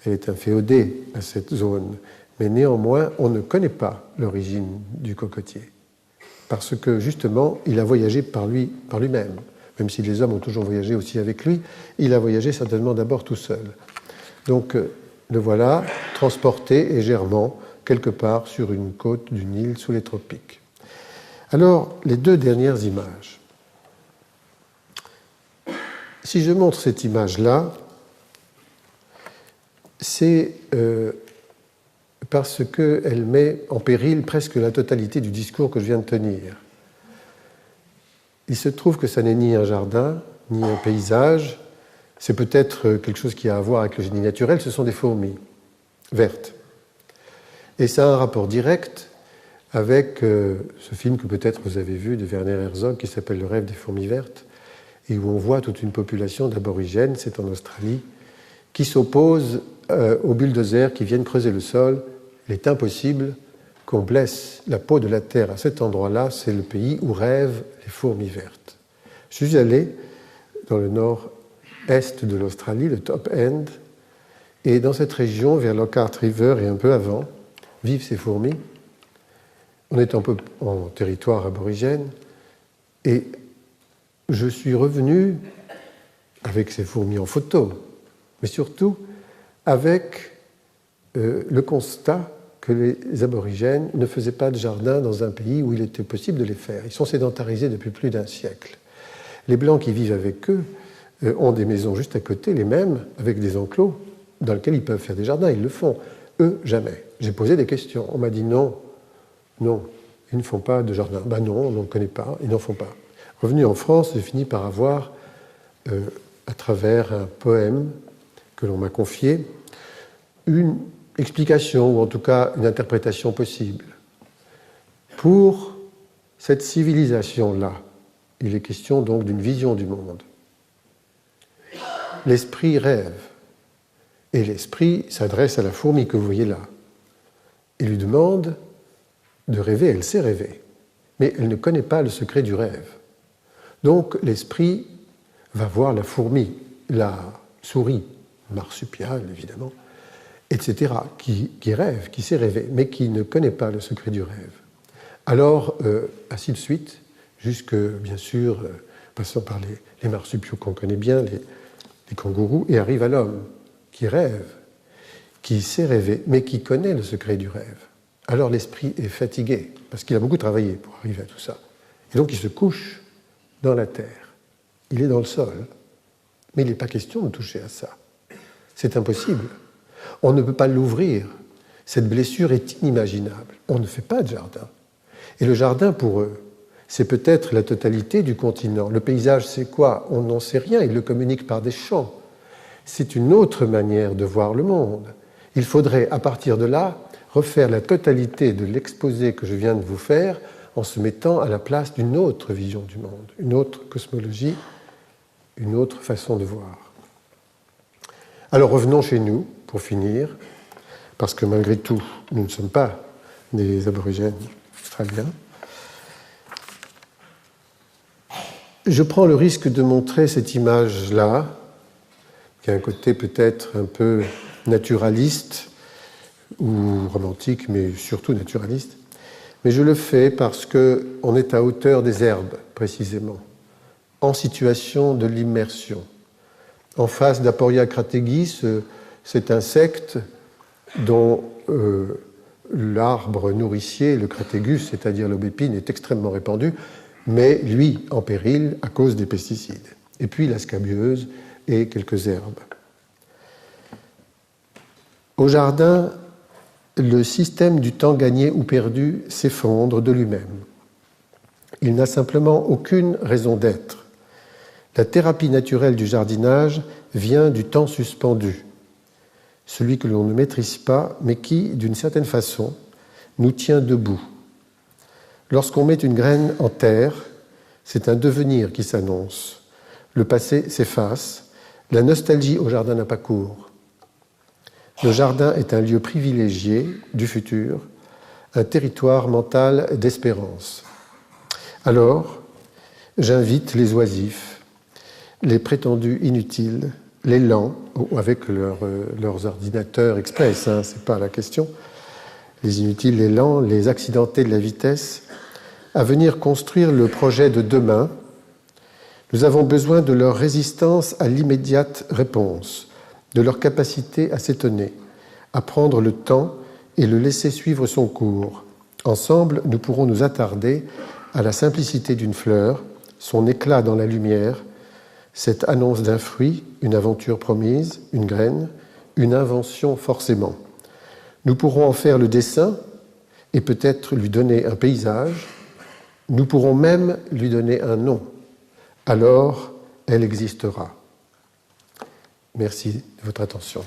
Elle est inféodée à cette zone. Mais néanmoins, on ne connaît pas l'origine du cocotier. Parce que, justement, il a voyagé par lui-même. Même si les hommes ont toujours voyagé aussi avec lui, il a voyagé certainement d'abord tout seul. Donc, le voilà transporté et germant quelque part sur une côte d'une île sous les tropiques. Alors, les deux dernières images. Si je montre cette image-là, c'est parce qu'elle met en péril presque la totalité du discours que je viens de tenir. Il se trouve que ça n'est ni un jardin, ni un paysage, c'est peut-être quelque chose qui a à voir avec le génie naturel, ce sont des fourmis vertes. Et ça a un rapport direct avec ce film que peut-être vous avez vu de Werner Herzog qui s'appelle Le rêve des fourmis vertes, et où on voit toute une population d'aborigènes, c'est en Australie, qui s'oppose aux bulldozers qui viennent creuser le sol. Il est impossible qu'on blesse la peau de la terre à cet endroit-là, c'est le pays où rêvent les fourmis vertes. Je suis allé dans le nord-est de l'Australie, le Top End, et dans cette région, vers Lockhart River et un peu avant, vivent ces fourmis. On est un peu en territoire aborigène, et je suis revenu avec ces fourmis en photo, mais surtout avec le constat que les aborigènes ne faisaient pas de jardin dans un pays où il était possible de les faire. Ils sont sédentarisés depuis plus d'un siècle. Les Blancs qui vivent avec eux ont des maisons juste à côté, les mêmes, avec des enclos dans lesquels ils peuvent faire des jardins. Ils le font. Eux, jamais. J'ai posé des questions. On m'a dit non, ils ne font pas de jardin. Ben non, on n'en connaît pas, ils n'en font pas. Revenu en France, j'ai fini par avoir, à travers un poème que l'on m'a confié, une explication, ou en tout cas une interprétation possible. Pour cette civilisation-là, il est question donc d'une vision du monde. L'esprit rêve, et l'esprit s'adresse à la fourmi que vous voyez là. Il lui demande de rêver, elle sait rêver, mais elle ne connaît pas le secret du rêve. Donc l'esprit va voir la fourmi, la souris, marsupiale évidemment, etc., qui rêve, qui sait rêver, mais qui ne connaît pas le secret du rêve. Alors, ainsi de suite, jusque, bien sûr, passant par les marsupiaux qu'on connaît bien, les kangourous, et arrive à l'homme, qui rêve, qui sait rêver, mais qui connaît le secret du rêve. Alors l'esprit est fatigué, parce qu'il a beaucoup travaillé pour arriver à tout ça. Et donc il se couche dans la terre. Il est dans le sol, mais il n'est pas question de toucher à ça. C'est impossible. On ne peut pas l'ouvrir. Cette blessure est inimaginable. On ne fait pas de jardin. Et le jardin, pour eux, c'est peut-être la totalité du continent. Le paysage, c'est quoi? On n'en sait rien. Ils le communiquent par des chants. C'est une autre manière de voir le monde. Il faudrait, à partir de là, refaire la totalité de l'exposé que je viens de vous faire en se mettant à la place d'une autre vision du monde, une autre cosmologie, une autre façon de voir. Alors revenons chez nous, pour finir, parce que malgré tout, nous ne sommes pas des aborigènes australiens. Je prends le risque de montrer cette image-là, qui a un côté peut-être un peu naturaliste ou romantique, mais surtout naturaliste. Mais je le fais parce qu'on est à hauteur des herbes, précisément, en situation de l'immersion. En face d'Aporia crategis, cet insecte dont l'arbre nourricier, le cratégus, c'est-à-dire l'aubépine, est extrêmement répandu, mais lui en péril à cause des pesticides. Et puis la scabieuse et quelques herbes. Au jardin, le système du temps gagné ou perdu s'effondre de lui-même. Il n'a simplement aucune raison d'être. La thérapie naturelle du jardinage vient du temps suspendu, celui que l'on ne maîtrise pas, mais qui, d'une certaine façon, nous tient debout. Lorsqu'on met une graine en terre, c'est un devenir qui s'annonce. Le passé s'efface. La nostalgie au jardin n'a pas cours. Le jardin est un lieu privilégié du futur, un territoire mental d'espérance. Alors, j'invite les oisifs, les prétendus inutiles, les lents, avec leurs ordinateurs express, ce n'est pas la question, les inutiles, les lents, les accidentés de la vitesse, à venir construire le projet de demain. Nous avons besoin de leur résistance à l'immédiate réponse, de leur capacité à s'étonner, à prendre le temps et le laisser suivre son cours. Ensemble, nous pourrons nous attarder à la simplicité d'une fleur, son éclat dans la lumière, cette annonce d'un fruit, une aventure promise, une graine, une invention forcément. Nous pourrons en faire le dessin et peut-être lui donner un paysage. Nous pourrons même lui donner un nom. Alors, elle existera. Merci de votre attention.